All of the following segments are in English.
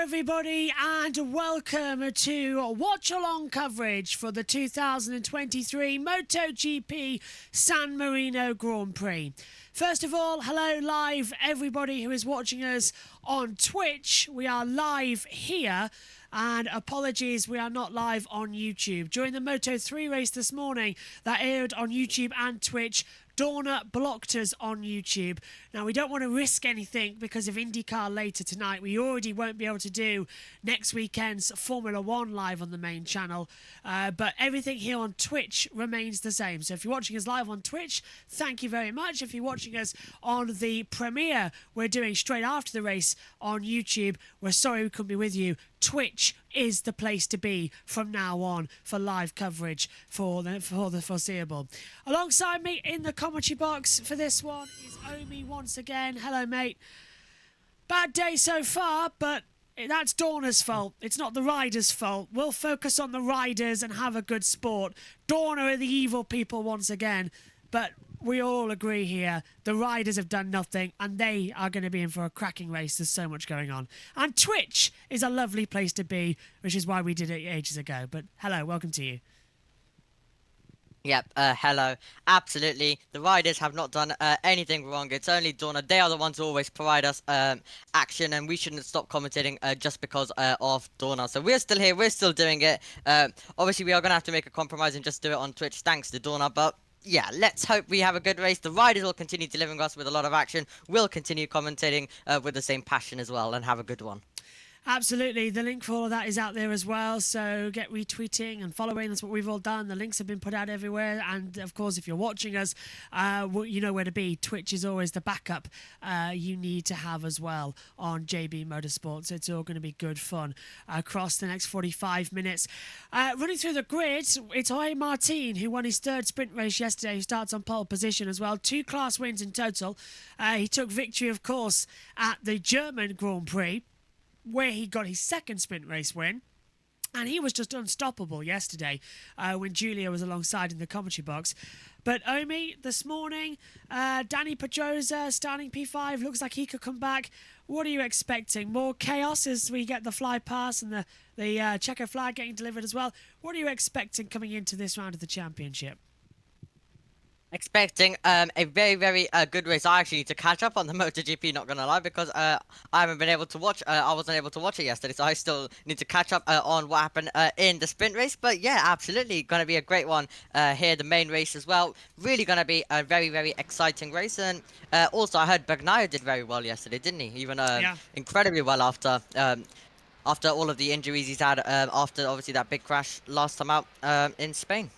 everybody, and welcome to watch-along coverage for the 2023 MotoGP San Marino Grand Prix. First of all, hello live everybody who is watching us on Twitch. We are live here, and apologies we are not live on YouTube. During the Moto3 race this morning that aired on YouTube and Twitch, Dorna blocked us on YouTube. Now, we don't want to risk anything because of IndyCar later tonight. We already won't be able to do next weekend's Formula 1 live on the main channel. But everything here on Twitch remains the same. So if you're watching us live on Twitch, thank you very much. If you're watching us on the premiere we're doing straight after the race on YouTube, we're sorry we couldn't be with you. Twitch is the place to be from now on for live coverage for the foreseeable. Alongside me in the commentary box for this one is Omi once again. Hello, mate. Bad day so far, but that's Dorna's fault. It's not the riders' fault. We'll focus on the riders and have a good sport. Dorna are the evil people once again, but we all agree here, the riders have done nothing and they are going to be in for a cracking race. There's so much going on. And Twitch is a lovely place to be, which is why we did it ages ago. But hello, welcome to you. Yep, hello. Absolutely. The riders have not done anything wrong. It's only Dorna. They are the ones who always provide us action, and we shouldn't stop commentating just because of Dorna. So we're still here. We're still doing it. Obviously, we are going to have to make a compromise and just do it on Twitch thanks to Dorna, but yeah, let's hope we have a good race. The riders will continue delivering us with a lot of action. We'll continue commentating with the same passion as well and have a good one. Absolutely. The link for all of that is out there as well. So get retweeting and following. That's what we've all done. The links have been put out everywhere. And of course, if you're watching us, you know where to be. Twitch is always the backup you need to have as well on JB Motorsports. It's all going to be good fun across the next 45 minutes. Running through the grid, it's Jorge Martin who won his third sprint race yesterday, who starts on pole position as well. 2 class wins in total. He took victory, of course, at the German Grand Prix, where he got his second sprint race win. And he was just unstoppable yesterday when Julia was alongside in the commentary box. But Omi, this morning, Danny Pedrosa starting P5, looks like he could come back. What are you expecting? More chaos as we get the fly pass and the checker flag getting delivered as well. What are you expecting coming into this round of the championship? Expecting a very, very good race. I actually need to catch up on the MotoGP, not gonna lie, because I haven't been able to watch. I wasn't able to watch it yesterday, so I still need to catch up on what happened in the sprint race. But yeah, absolutely, gonna be a great one here, the main race as well. Really gonna be a very, very exciting race. And also, I heard Bagnaia did very well yesterday, didn't he? Even incredibly well after all of the injuries he's had after obviously that big crash last time out in Spain.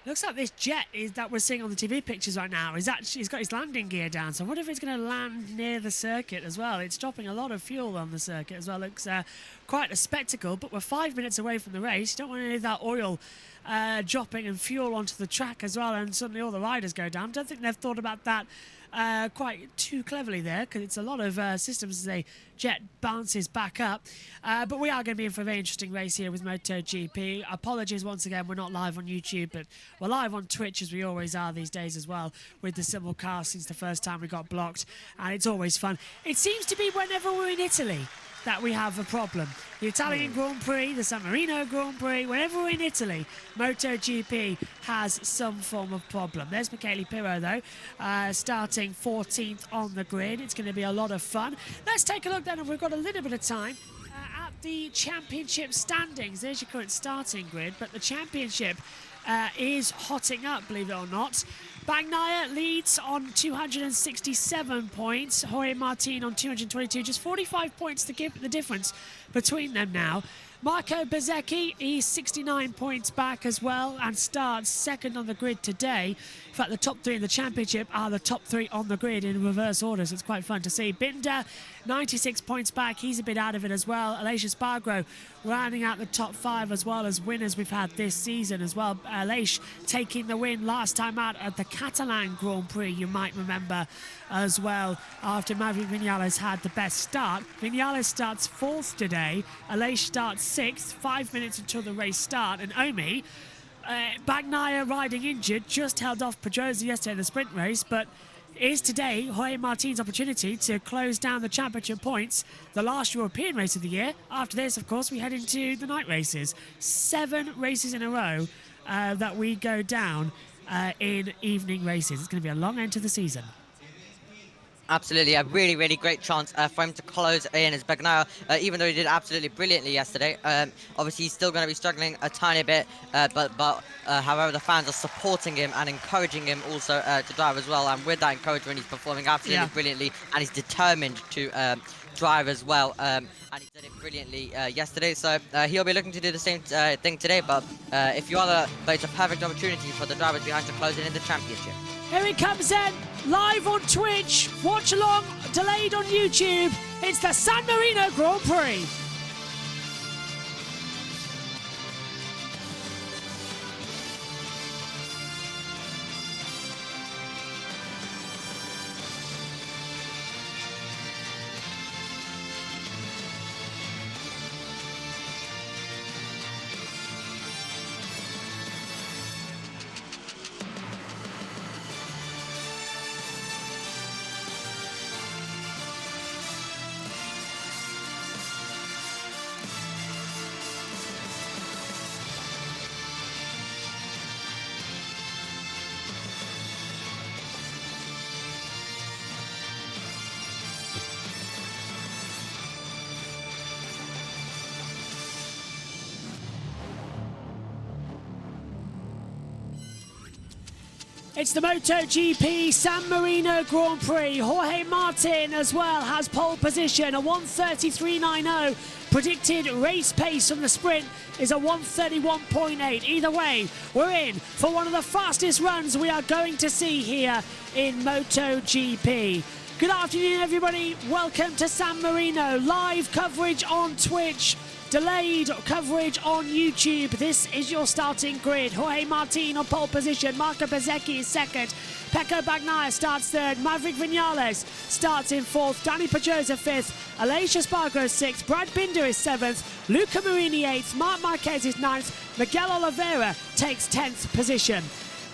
Looks like this jet that we're seeing on the TV pictures right now he's got his landing gear down. So I wonder if it's going to land near the circuit as well. It's dropping a lot of fuel on the circuit as well. Looks quite a spectacle, but we're 5 minutes away from the race. You don't want any of that oil dropping and fuel onto the track as well, and suddenly all the riders go down. Don't think they've thought about that quite too cleverly there, because it's a lot of systems as the jet bounces back up. But we are going to be in for a very interesting race here with MotoGP. Apologies once again, we're not live on YouTube, but we're live on Twitch as we always are these days as well, with the simulcast since the first time we got blocked, and it's always fun. It seems to be whenever we're in Italy that we have a problem. The Italian Grand Prix, the San Marino Grand Prix, whenever we're in Italy, MotoGP has some form of problem. There's Michele Pirro, though, starting 14th on the grid. It's going to be a lot of fun. Let's take a look then, if we've got a little bit of time, at the championship standings. There's your current starting grid, but the championship is hotting up, believe it or not. Bagnaia leads on 267 points. Jorge Martin on 222. Just 45 points to give the difference between them now. Marco Bezzecchi, he's 69 points back as well and starts second on the grid today. In fact, the top 3 in the championship are the top 3 on the grid in reverse order, so it's quite fun to see. Binder, 96 points back. He's a bit out of it as well. Aleix Espargaro rounding out the top 5 as well as winners we've had this season as well. Aleix taking the win last time out at the Catalan Grand Prix, you might remember as well, after Maverick Vinales had the best start. Vinales starts 4th today. Aleix starts 6th, 5 minutes until the race start. And Omi, Bagnaia riding injured, just held off Pedrosa yesterday in the sprint race, but is today Jorge Martin's opportunity to close down the championship points, the last European race of the year. After this, of course, we head into the night races. 7 races in a row that we go down in evening races. It's going to be a long end to the season. Absolutely, a really, really great chance for him to close in as Bagnaia, even though he did absolutely brilliantly yesterday. Obviously, he's still going to be struggling a tiny bit, but however, the fans are supporting him and encouraging him also to drive as well. And with that encouragement, he's performing absolutely brilliantly, and he's determined to drive as well. And he did it brilliantly yesterday, so he'll be looking to do the same thing today. But if you are but it's a perfect opportunity for the drivers behind to close in the championship. Here it comes then, live on Twitch, watch along, delayed on YouTube. It's the San Marino Grand Prix. It's the MotoGP San Marino Grand Prix. Jorge Martin as well has pole position, a 1:33.90. Predicted race pace from the sprint is a 1:31.8. Either way, we're in for one of the fastest runs we are going to see here in MotoGP. Good afternoon, everybody. Welcome to San Marino. Live coverage on Twitch. Delayed coverage on YouTube. This is your starting grid. Jorge Martin on pole position. Marco Bezzecchi is second. Pecco Bagnaia starts third. Maverick Vinales starts in fourth. Danny Pedrosa fifth. Aleix Espargaro sixth. Brad Binder is seventh. Luca Marini eighth. Marc Marquez is ninth. Miguel Oliveira takes 10th position.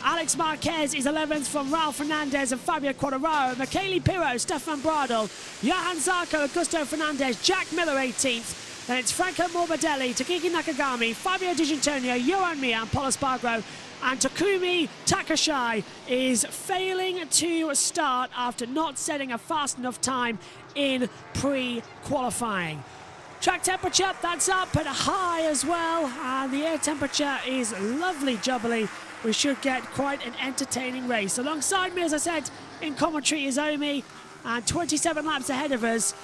Alex Marquez is 11th from Raul Fernandez and Fabio Quartararo. Michele Pirro, Stefan Bradl, Johan Zarco, Augusto Fernandez, Jack Miller 18th. Then it's Franco Morbidelli, Takiki Nakagami, Fabio Di Giannantonio, Johan Mir, and Paul Espargaro. And Takumi Takashai is failing to start after not setting a fast enough time in pre-qualifying. Track temperature, that's up at a high as well. And the air temperature is lovely jubbly. We should get quite an entertaining race. Alongside me, as I said, in commentary is Omi, and 27 laps ahead of us.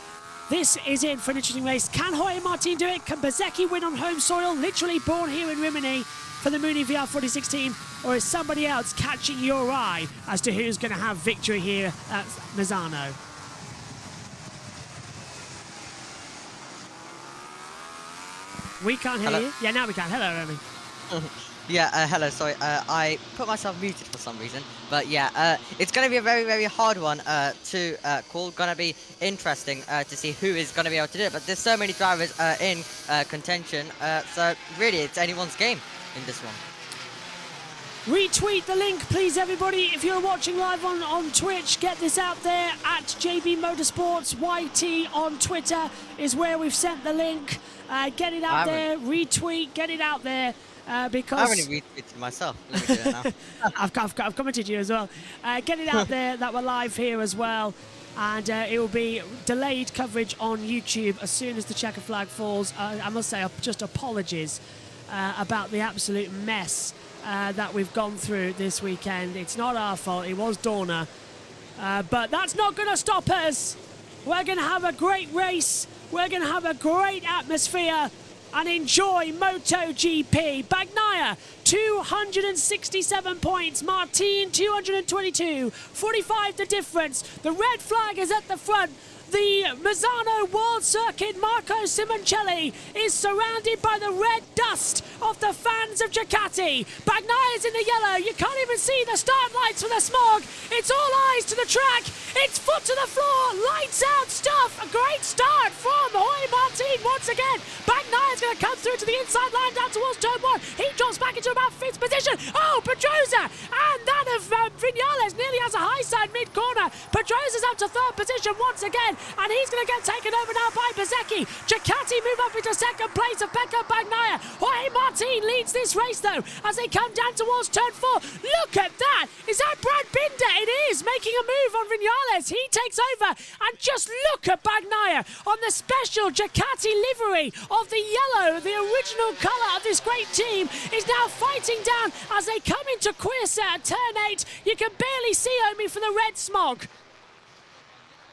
This is in for an interesting race. Can Jorge Martin do it? Can Bezzecchi win on home soil, literally born here in Rimini for the Mooney VR40 team? Or is somebody else catching your eye as to who's going to have victory here at Misano? We can't hear you. Yeah, now we can. Hello, Omi. Yeah, hello, sorry, I put myself muted for some reason, but yeah, it's going to be a very, very hard one to call. Going to be interesting to see who is going to be able to do it, but there's so many drivers in contention, so really it's anyone's game in this one. Retweet the link, please, everybody. If you're watching live on Twitch, get this out there at JB Motorsports. YT on Twitter is where we've sent the link. Get it out there, retweet, get it out there. Because I haven't even retweeted myself. Let me do it now. I've commented you as well. Get it out there that we're live here as well. And it will be delayed coverage on YouTube as soon as the checker flag falls. I must say, just apologies about the absolute mess that we've gone through this weekend. It's not our fault. It was Dorna. But that's not going to stop us. We're going to have a great race. We're going to have a great atmosphere and enjoy MotoGP. Bagnaia, 267 points. Martin, 222. 45 the difference. The red flag is at the front the Mazzano World Circuit, Marco Simoncelli, is surrounded by the red dust of the fans of Ducati. Bagnaya's in the yellow. You can't even see the start lights for the smog. It's all eyes to the track. It's foot to the floor. Lights out stuff. A great start from Jorge Martin once again. Bagnaya's going to come through to the inside line down towards turn 1. He drops back into about 5th position. Oh, Pedrosa! And that of Vinales nearly has a high side mid-corner. Pedrosa's up to 3rd position once again, and he's going to get taken over now by Bezzecchi. Ducati move up into 2nd place of Pecco Bagnaia. Jorge Martin leads this race, though, as they come down towards turn 4. Look at that! Is that Brad Binder? It is, making a move on Vinales. He takes over, and just look at Bagnaia on the special Ducati livery of the yellow, the original colour of this great team, is now fighting down as they come into Quirsa at turn 8. You can barely see Omi for the red smog.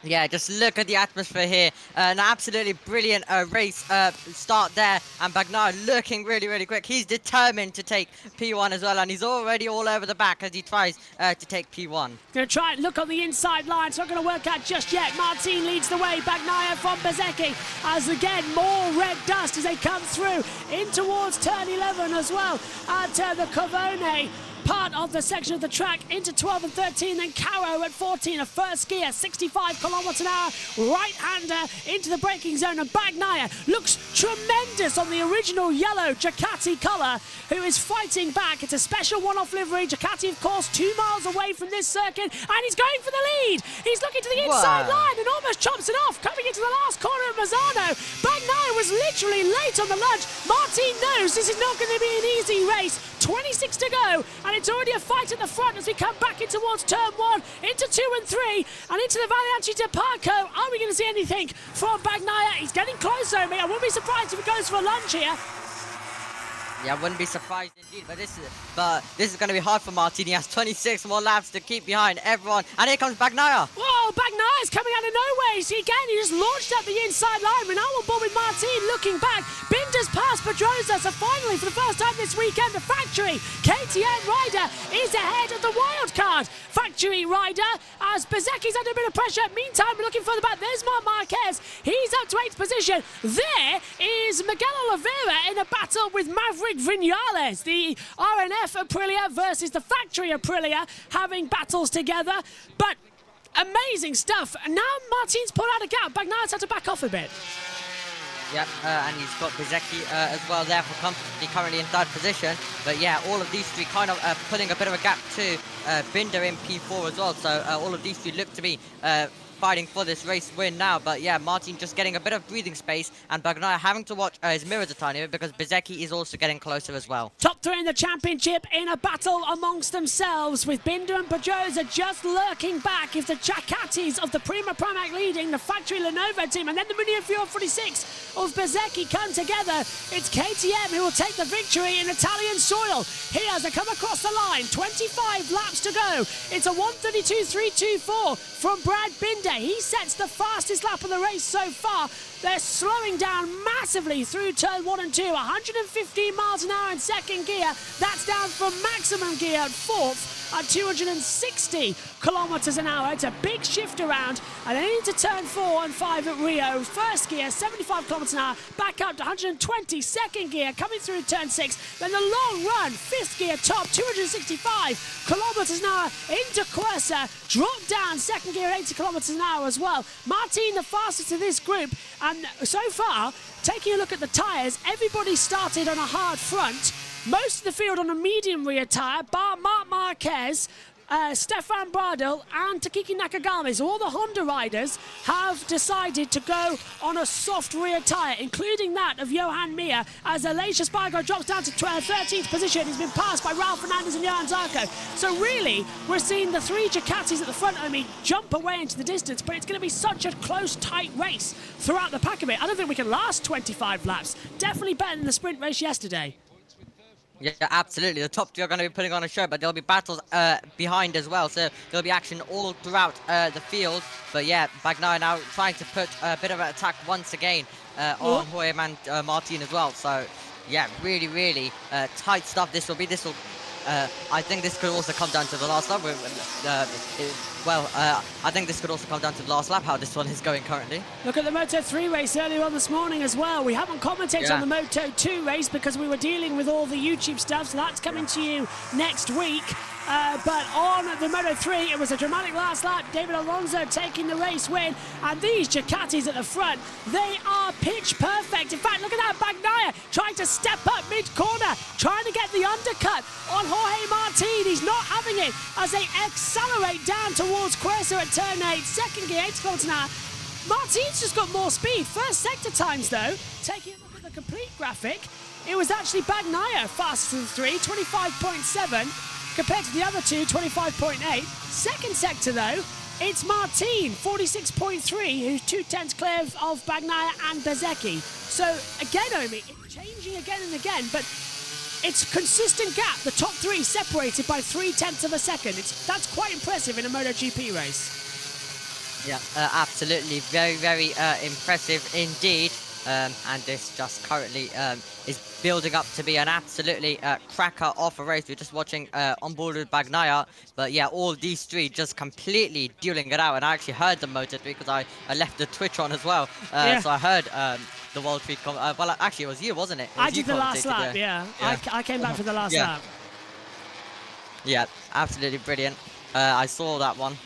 Yeah, just look at the atmosphere here. An absolutely brilliant race start there. And Bagnaia looking really, really quick. He's determined to take P1 as well. And he's already all over the back as he tries to take P1. Going to try and look on the inside line. It's not going to work out just yet. Martin leads the way. Bagnaia from Bezzecchi. As again, more red dust as they come through in towards turn 11 as well. At the Covone part of the section of the track into 12 and 13, then Caro at 14, a first gear, 65 kilometers an hour, right-hander into the braking zone, and Bagnaia looks tremendous on the original yellow Ducati colour, who is fighting back. It's a special one-off livery. Ducati, of course, 2 miles away from this circuit, and he's going for the lead. He's looking to the inside line and almost chops it off, coming into the last corner of Mazzano. Bagnaia was literally late on the lunge. Martin knows this is not going to be an easy race. 26 to go, and it's already a fight at the front as we come back in towards turn 1, into 2 and 3, and into the Valianci de Parco. Are we going to see anything from Bagnaia? He's getting closer, I wouldn't be surprised if he goes for a lunge here. Yeah, I wouldn't be surprised indeed, but this is going to be hard for Martin. He has 26 more laps to keep behind everyone, and here comes Bagnaia. Whoa, Bagnaia's coming out of nowhere. See, again, he just launched at the inside line. We're now on board with Martin looking back. Binder's past Pedrosa, so finally, for the first time this weekend, the factory KTM rider is ahead of the wild card factory rider, as Bezzecchi's under a bit of pressure. Meantime, we're looking further back. There's Marc Marquez. He's up to 8th position. There is Miguel Oliveira in a battle with Maverick Vinales, the RNF Aprilia versus the factory Aprilia, having battles together. But amazing stuff. And now Martin's pulled out a gap. Bagnaia's had to back off a bit. Yep, and he's got Bezzecchi as well there for company, currently in 3rd position. But yeah, all of these three kind of putting a bit of a gap to Binder in P4 as well. So all of these three look to be fighting for this race win now. But yeah, Martin just getting a bit of breathing space, and Bagnaia having to watch his mirrors a tiny bit because Bezzecchi is also getting closer as well. Top 3 in the championship in a battle amongst themselves, with Binder and Pedrosa just lurking back. If the Ducatis of the Prima Pramac leading, the factory Lenovo team, and then the Munir Fior 46 of Bezzecchi come together, it's KTM who will take the victory in Italian soil. Here as they come across the line, 25 laps to go. It's a 1:32.324 from Brad Binder. He sets the fastest lap of the race so far. They're slowing down massively through turn 1 and 2. 115 miles an hour in 2nd gear. That's down from maximum gear at 4th at 260 kilometers an hour. It's a big shift around, and then into turn 4 and 5 at Rio. 1st gear, 75 kilometers an hour, back up to 120. 2nd gear, coming through turn 6. Then the long run, 5th gear, top 265 kilometers an hour into Quirsa. Drop down, 2nd gear, 80 kilometers an hour as well. Martin, the fastest of this group, and so far, taking a look at the tyres, everybody started on a hard front. Most of the field on a medium rear tyre, bar Marc Marquez, Stefan Bradl and Takiki Nakagami. So all the Honda riders have decided to go on a soft rear tyre, including that of Johan Mir, as Aleix Espargaro drops down to 13th position. He's been passed by Ralph Fernandez and Johan Zarco. So really, we're seeing the 3 Ducatis at the front of me jump away into the distance, but it's going to be such a close, tight race throughout the pack of it. I don't think we can last 25 laps. Definitely better than the sprint race yesterday. Yeah, absolutely. The top 3 are going to be putting on a show, but there'll be battles behind as well. So there'll be action all throughout the field. But yeah, Bagnaia now trying to put a bit of an attack once again on Jorge Martin as well. So yeah, really, really tight stuff. I think this could also come down to the last lap. well, I think this could also come down to the last lap, how this one is going currently. Look at the Moto3 race earlier on this morning as well. We haven't commented on the Moto2 race because we were dealing with all the YouTube stuff, so that's coming to you next week. But on the Moto3, it was a dramatic last lap. David Alonso taking the race win. And these Ducatis at the front, they are pitch perfect. In fact, look at that. Bagnaia trying to step up mid-corner, trying to get the undercut on Jorge Martin. He's not having it as they accelerate down towards Cuesta at turn 8. Second gear, 80 kilometers an hour. Martin's just got more speed. First sector times, though, taking a look at the complete graphic, it was actually Bagnaia faster than 3, 25.7. Compared to the other two, 25.8. Second sector, though, it's Martin, 46.3, who's 2/10 clear of Bagnaia and Bezzecchi. So, again, Omi, it's changing again and again, but it's a consistent gap. The top three separated by 0.3 of a second. That's quite impressive in a MotoGP race. Yeah, absolutely. Very, very impressive indeed. And this just currently is building up to be an absolutely cracker of a race. We're just watching on board with Bagnaia, but yeah, all these three just completely dueling it out. And I actually heard the Moto3 because I left the Twitch on as well, so I heard the World Tree. Well, actually, it was you, wasn't it? I did the last lap. Yeah. I came back for the last lap. Yeah, absolutely brilliant. I saw that one.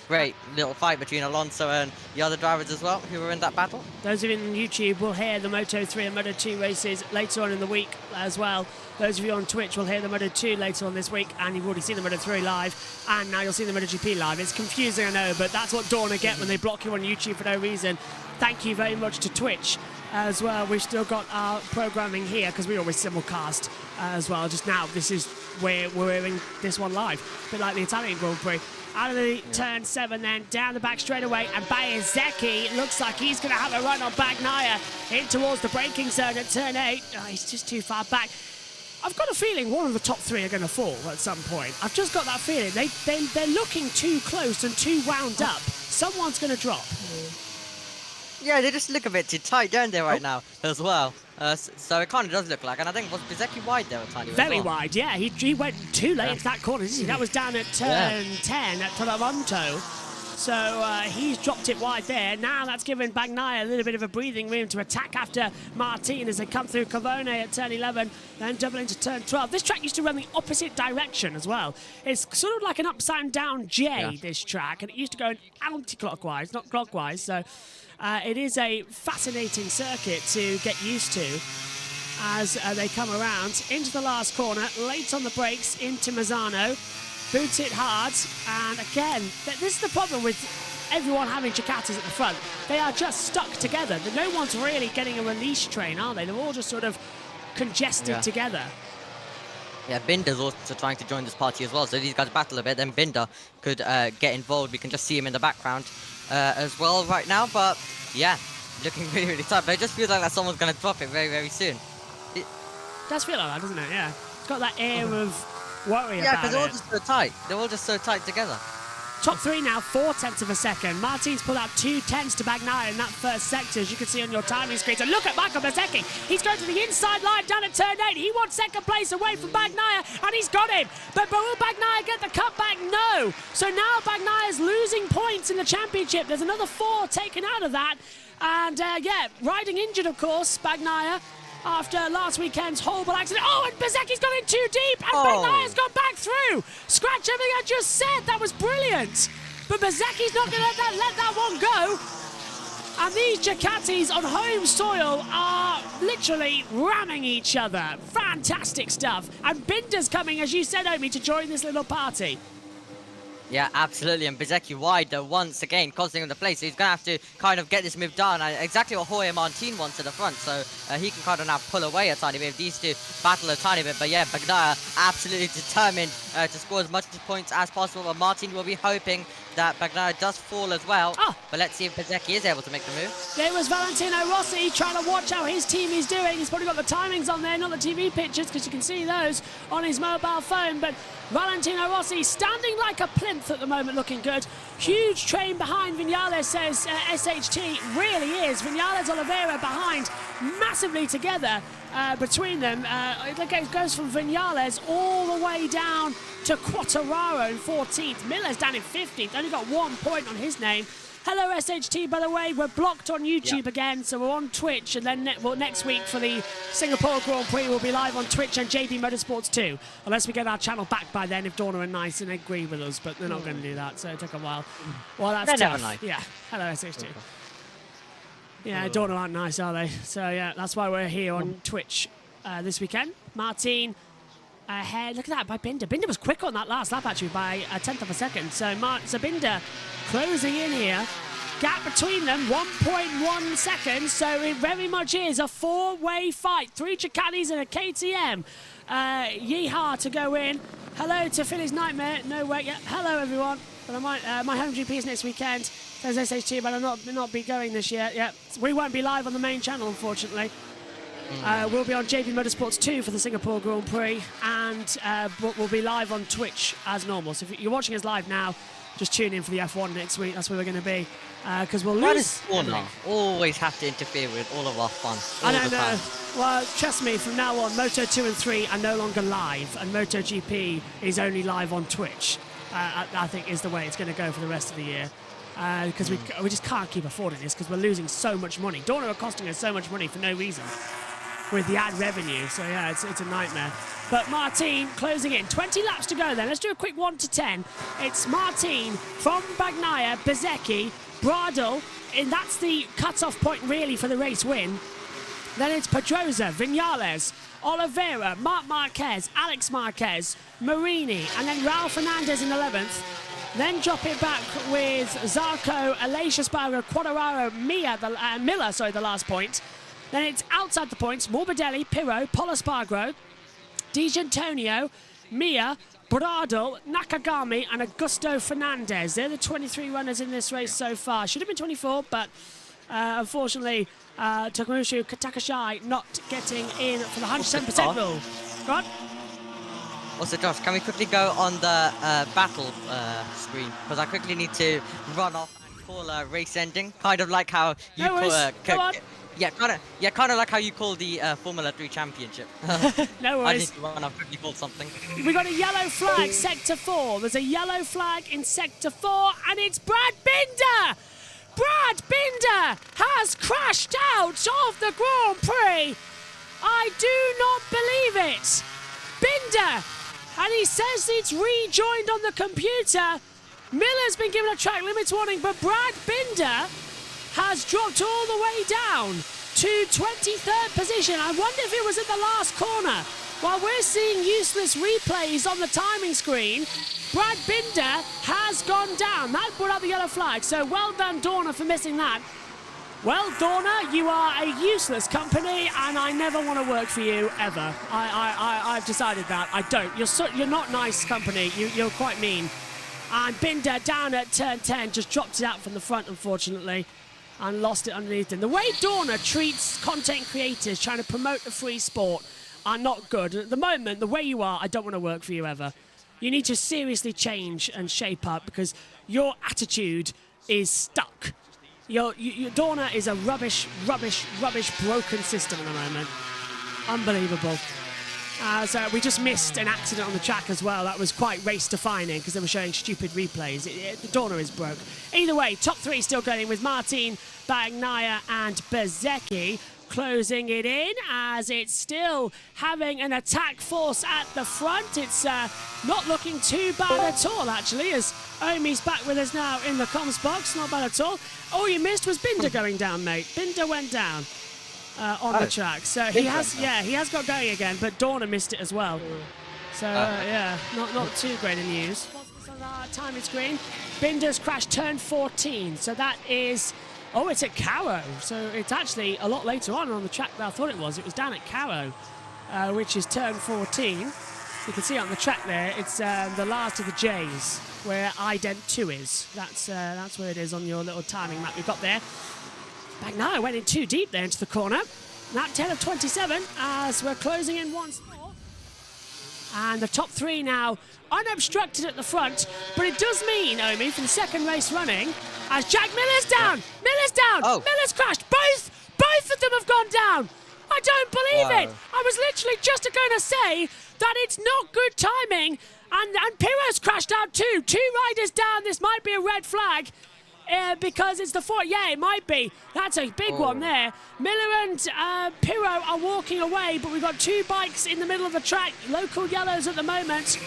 Great little fight between Alonso and the other drivers as well who were in that battle. Those of you on YouTube will hear the Moto3 and Moto2 races later on in the week as well. Those of you on Twitch will hear the Moto2 later on this week, and you've already seen the Moto3 live, and now you'll see the MotoGP live. It's confusing, I know, but that's what Dorna get when they block you on YouTube for no reason. Thank you very much to Twitch as well. We've still got our programming here because we always simulcast as well. Just now, this is where we're airing this one live, a bit like the Italian Grand Prix. Out of the turn 7 then, down the back straight away, and Bezzecchi looks like he's going to have a run on Bagnaia in towards the braking zone at turn 8. Oh, he's just too far back. I've got a feeling one of the top three are going to fall at some point. I've just got that feeling. They're looking too close and too wound up. Someone's going to drop. Yeah, they just look a bit too tight, don't they, right now, as well. So it kind of does look like, and I think, was Bezzecchi wide there a tiny bit? Very wide, yeah. He went too late into that corner, didn't he? That was down at turn 10 at Toronto. So he's dropped it wide there. Now that's given Bagnaia a little bit of a breathing room to attack after Martin as they come through Cavone at turn 11, then double into turn 12. This track used to run the opposite direction as well. It's sort of like an upside down J, this track, and it used to go anti-clockwise, not clockwise. So it is a fascinating circuit to get used to as they come around into the last corner, late on the brakes into Mazzano. Boots it hard, and again, this is the problem with everyone having Ducatis at the front. They are just stuck together. No one's really getting a release train, are they? They're all just sort of congested together. Yeah, Binder's also trying to join this party as well, so these guys battle a bit, then Binder could get involved. We can just see him in the background as well right now, but yeah, looking really, really tight. But it just feels like that someone's going to drop it very, very soon. It does feel like that, doesn't it? Yeah. It's got that air of worry about it. Yeah, because they're all just so tight. They're all just so tight together. Top three now, 0.4 of a second. Martin's pulled out 0.2 to Bagnaia in that first sector, as you can see on your timing screen. So look at Michael Bezzecchi. He's going to the inside line down at turn 8. He wants second place away from Bagnaia, and he's got him. But will Bagnaia get the cutback? No. So now Bagnaia's losing points in the championship. There's another 4 taken out of that. And yeah, riding injured, of course, Bagnaia, after last weekend's horrible accident. Oh, and Bezzecchi's gone in too deep, and Bagnaia's gone back through. Scratch everything I just said. That was brilliant. But Bezzecchi's not going to let that one go. And these Ducatis on home soil are literally ramming each other. Fantastic stuff. And Binder's coming, as you said, Omi, to join this little party. Yeah, absolutely, and Bezzecchi wide though once again, costing him the place. So he's going to have to kind of get this move done. Exactly what Jorge Martin wants at the front, so he can kind of now pull away a tiny bit if these two battle a tiny bit. But yeah, Bagnaia absolutely determined to score as much points as possible. But Martin will be hoping that Bagnaia does fall as well. But let's see if Bezzecchi is able to make the move. There was Valentino Rossi trying to watch how his team is doing. He's probably got the timings on there, not the TV pictures, because you can see those on his mobile phone. But Valentino Rossi standing like a plinth at the moment, looking good. Huge train behind Vinales, says SHT. Really is. Vinales, Oliveira behind, massively together between them. It goes from Vinales all the way down to Quartararo in 14th. Miller's down in 15th, only got 1 point on his name. Hello SHT, by the way, we're blocked on YouTube again, so we're on Twitch, and then next week for the Singapore Grand Prix, we'll be live on Twitch and JB Motorsports 2, unless we get our channel back by then if Dorna are nice and agree with us, but they're not going to do that, so it'll take a while. Well, that's They're tough. never nice. Yeah, hello SHT. Yeah, Dorna aren't nice, are they? So yeah, that's why we're here on Twitch this weekend. Martin ahead, look at that, by Binder. Binder was quick on that last lap, actually, by a tenth of a second. So Binder closing in here. Gap between them, 1.1 seconds. So it very much is a four-way fight. 3 Ducatis and a KTM. Yeehaw to go in. Hello to Philly's Nightmare. No way. Yeah. Hello, everyone. But my home GP is next weekend. There's SHT, but I'll not be going this year. Yeah. We won't be live on the main channel, unfortunately. We'll be on JB Motorsports 2 for the Singapore Grand Prix, and we'll be live on Twitch as normal. So if you're watching us live now, just tune in for the F1 next week. That's where we're going to be, because we'll Why lose. does Dorna always have to interfere with all of our fun? I don't know. Well, trust me, from now on, Moto 2 and 3 are no longer live, and MotoGP is only live on Twitch. I think is the way it's going to go for the rest of the year. Because we just can't keep affording this, because we're losing so much money. Dorna are costing us so much money for no reason with the ad revenue. So yeah, it's a nightmare. But Martin closing in. 20 laps to go then. Let's do a quick 1 to 10. It's Martin from Bagnaia, Bezecchi, Bradl, and that's the cut-off point really for the race win. Then it's Pedrosa, Vinales, Oliveira, Marc Marquez, Alex Marquez, Marini, and then Raul Fernandez in 11th. Then drop it back with Zarco, Aleix Espargaro, Quartararo, Miller, the last point. Then it's outside the points, Morbidelli, Pirro, Pol Espargaro, Di Gianantonio, Mia, Bradl, Nakagami, and Augusto Fernandez. They're the 23 runners in this race so far. Should have been 24, but unfortunately, Takemushu Takashai not getting in for the 107% rule. Go on. Also, Josh, can we quickly go on the battle screen? Because I quickly need to run off and call a race ending. Kind of like how you Go on. Yeah, kind of like how you call the Formula 3 Championship. No worries. I need to run. I've quickly called something. We got a yellow flag, Sector 4. There's a yellow flag in Sector 4, and it's Brad Binder! Brad Binder has crashed out of the Grand Prix. I do not believe it. Binder, and he says it's rejoined on the computer. Miller's been given a track limits warning, but Brad Binder has dropped all the way down to 23rd position. I wonder if it was in the last corner. While we're seeing useless replays on the timing screen, Brad Binder has gone down. That brought out the yellow flag, so well done, Dorna, for missing that. Well, Dorna, you are a useless company, and I never want to work for you, ever. I've decided that. I don't. You're not nice company. You're quite mean. And Binder down at turn 10 just dropped it out from the front, unfortunately, and lost it underneath him. The way Dorna treats content creators trying to promote a free sport are not good. At the moment, the way you are, I don't want to work for you ever. You need to seriously change and shape up, because your attitude is stuck. Your Dorna is a rubbish, broken system at the moment. Unbelievable. So we just missed an accident on the track as well. That was quite race-defining, because they were showing stupid replays. Dorna is broke. Either way, top 3 still going with Martin, Bagnaia, and Bezecchi closing it in, as it's still having an attack force at the front. It's not looking too bad at all, actually, as Omi's back with us now in the comms box. Not bad at all. All you missed was Binder going down, mate. Binder went down on the track. So he has got going again, but Dorna missed it as well. So yeah, not too great a news. What's on our timing screen? Binder's crashed turn 14, so that is... Oh, it's at Carrow, so it's actually a lot later on the track than I thought it was. It was down at Carrow, which is turn 14. You can see on the track there, it's the last of the J's, where ident 2 is. That's where it is on your little timing map you've got there. Bagnaia went in too deep there into the corner. Lap 10 of 27, as we're closing in once more. And the top three now unobstructed at the front, but it does mean, Omi, for the second race running, as Jack Miller's down! Miller's down! Oh. Miller's crashed! Both of them have gone down! I don't believe it! I was literally just going to say that it's not good timing, and Pirro's crashed out too. Two riders down, this might be a red flag. Because it's the fourth. Yeah, it might be. That's a big one there. Miller and Pirro are walking away, but we've got two bikes in the middle of the track. Local yellows at the moment.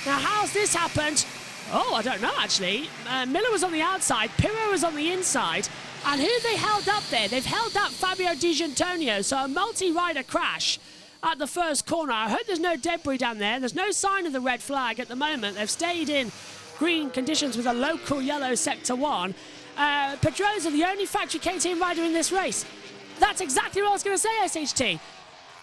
Now, how's this happened? Oh, I don't know, actually. Miller was on the outside. Pirro was on the inside. And who they held up there? They've held up Fabio Di Gianantonio. So a multi-rider crash at the first corner. I hope there's no debris down there. There's no sign of the red flag at the moment. They've stayed in green conditions with a local yellow sector 1. Pedrosa, the only factory KTM rider in this race. That's exactly what I was going to say, SHT.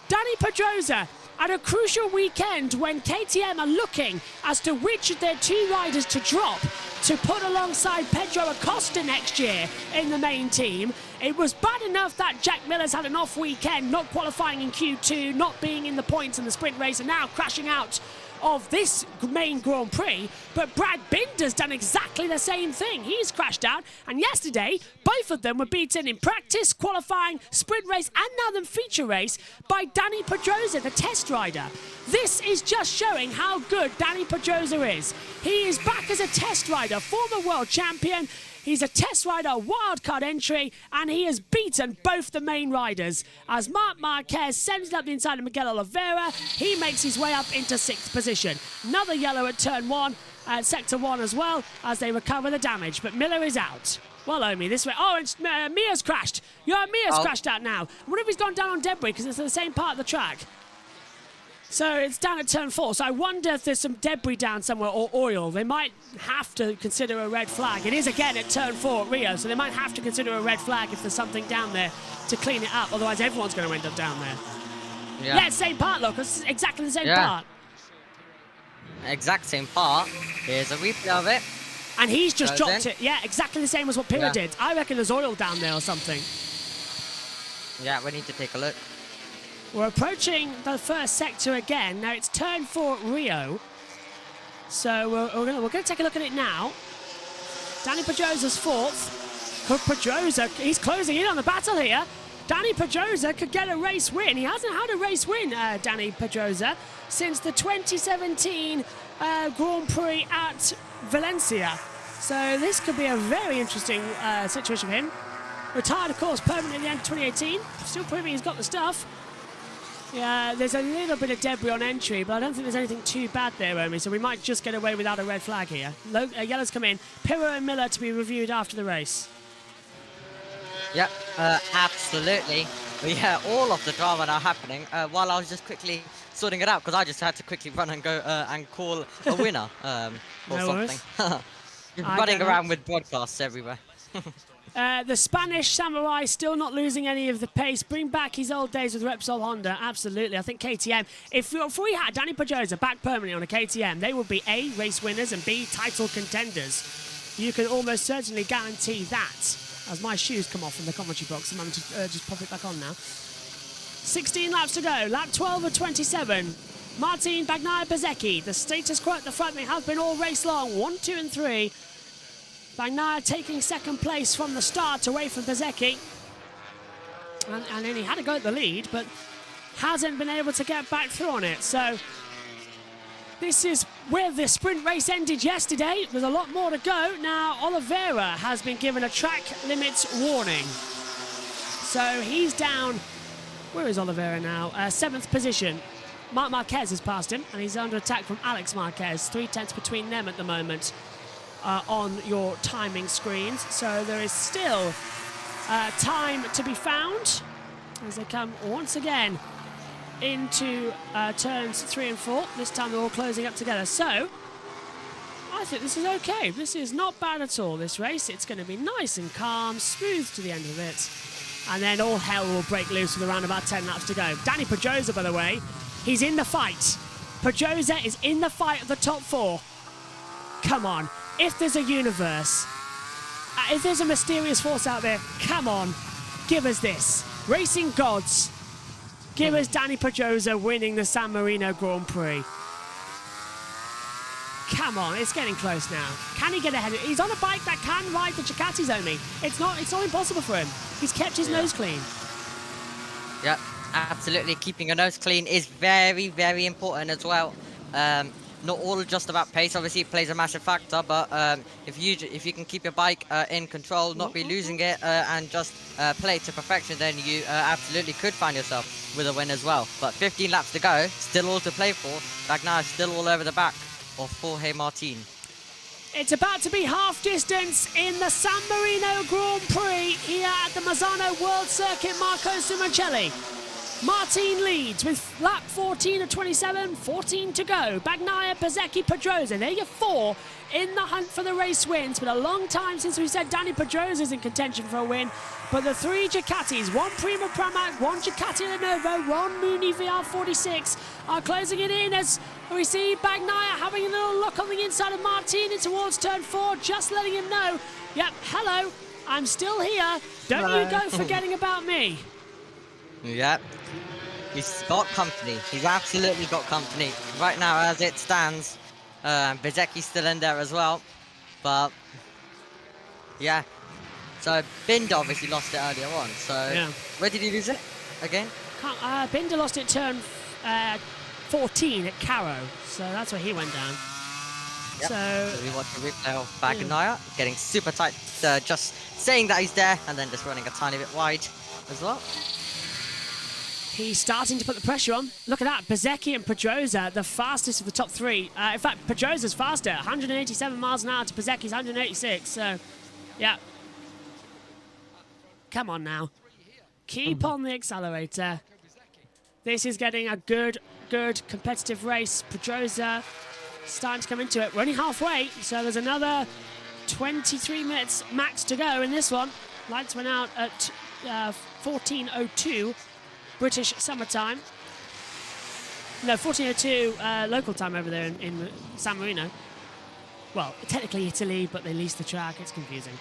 Danny Pedrosa, at a crucial weekend when KTM are looking as to which of their two riders to drop to put alongside Pedro Acosta next year in the main team. It was bad enough that Jack Miller's had an off weekend, not qualifying in Q2, not being in the points in the sprint race, and now crashing out of this main Grand Prix, but Brad Binder's done exactly the same thing. He's crashed out, and yesterday both of them were beaten in practice, qualifying, sprint race, and now the feature race by Danny Pedrosa, the test rider. This is just showing how good Danny Pedrosa is. He is back as a test rider, former world champion. He's a test rider, wildcard entry, and he has beaten both the main riders. As Marc Marquez sends it up the inside of Miguel Oliveira, he makes his way up into 6th position. Another yellow at turn 1, sector 1 as well, as they recover the damage. But Miller is out. Well, Omi, this way. Oh, and Mia's crashed. Mia's crashed out now. I wonder if he's gone down on debris, because it's the same part of the track. So it's down at turn 4. So I wonder if there's some debris down somewhere or oil. They might have to consider a red flag. It is again at turn 4 at Rio, so they might have to consider a red flag if there's something down there to clean it up. Otherwise, everyone's going to end up down there. Yeah, same part, look. It's exactly the same part. Exact same part. Here's a replay of it. And he's just dropped it. Yeah, exactly the same as what Pirro did. I reckon there's oil down there or something. Yeah, we need to take a look. We're approaching the first sector again. Now it's turn 4 at Rio. So we're going to take a look at it now. Danny Pedrosa's 4th. Could Pedrosa, he's closing in on the battle here. Danny Pedrosa could get a race win. He hasn't had a race win, Danny Pedrosa, since the 2017 Grand Prix at Valencia. So this could be a very interesting situation for him. Retired, of course, permanently at the end of 2018. Still proving he's got the stuff. Yeah, there's a little bit of debris on entry, but I don't think there's anything too bad there, Omi, so we might just get away without a red flag here. Yellows come in. Pirro and Miller to be reviewed after the race. Yep, absolutely. Yeah, all of the drama now happening while I was just quickly sorting it out, because I just had to quickly run and go and call a winner or something. Running around with broadcasts everywhere. The Spanish Samurai still not losing any of the pace. Bring back his old days with Repsol Honda. Absolutely. I think KTM, if we had Danny Pedrosa back permanently on a KTM, they would be A, race winners, and B, title contenders. You can almost certainly guarantee that. As my shoes come off from the commentary box, I'm going to just pop it back on now. 16 laps to go. Lap 12 of 27. Martin Bagnaia-Bezecchi. The status quo at the front. They have been all race long. 1, 2, and 3. Bagnaia taking second place from the start away from Bezecchi. And then he had to go at the lead, but hasn't been able to get back through on it. So this is where the sprint race ended yesterday. There's a lot more to go. Now, Oliveira has been given a track limits warning. So he's down. Where is Oliveira now? 7th position. Marc Marquez has passed him, and he's under attack from Alex Marquez. 3/10 between them at the moment. On your timing screens, so there is still time to be found as they come once again into turns 3 and 4. This time they're all closing up together, so I think this is okay. This is not bad at all, this race. It's going to be nice and calm, smooth to the end of it, and then all hell will break loose with around about 10 laps to go. Danny Pedrosa, by the way, he's in the fight. Pedrosa is in the fight of the top 4. Come on. If there's a universe, if there's a mysterious force out there, come on, give us this. Racing gods, give us Danny Pedrosa winning the San Marino Grand Prix. come on, it's getting close now. Can he get ahead? He's on a bike that can ride the Ducatis only. It's not impossible for him. He's kept his nose clean. Yep, absolutely. Keeping your nose clean is very, very important as well. Not all just about pace. Obviously, it plays a massive factor. But if you can keep your bike in control, not be losing it, and just play it to perfection, then you absolutely could find yourself with a win as well. But 15 laps to go, still all to play for. Bagnaia still all over the back of Jorge Martin. It's about to be half distance in the San Marino Grand Prix here at the Mazzano World Circuit. Marco Simoncelli. Martin leads with lap 14 of 27, 14 to go. Bagnaia, Bezzecchi, Pedrosa. There are your four in the hunt for the race win. It's been a long time since we said Danny Pedrosa's in contention for a win. But the three Ducatis, one Prima Pramac, one Ducati Lenovo, one Mooney VR46 are closing it in as we see Bagnaia having a little look on the inside of Martini towards turn 4, just letting him know, yep, hello, I'm still here. Don't you go forgetting about me. Yep. He's got company. He's absolutely got company. Right now, as it stands, Bezzecchi's still in there as well. But, yeah. So, Binder obviously lost it earlier on. So, where did he lose it again? Binder lost it turn 14 at Caro. So, that's where he went down. Yep. So we watch a replay of Bagnaia getting super tight, just saying that he's there, and then just running a tiny bit wide as well. He's starting to put the pressure on. Look at that, Bezzecchi and Pedrosa, the fastest of the top three. In fact, Pedrosa's faster, 187 miles an hour to Bezzecchi's 186. So, yeah. Come on now. Keep on the accelerator. This is getting a good competitive race. Pedrosa starting to come into it. We're only halfway, so there's another 23 minutes max to go in this one. Lights went out at 14:02 British summertime. No, 14:02 local time over there in San Marino. Well, technically Italy, but they leased the track. It's confusing.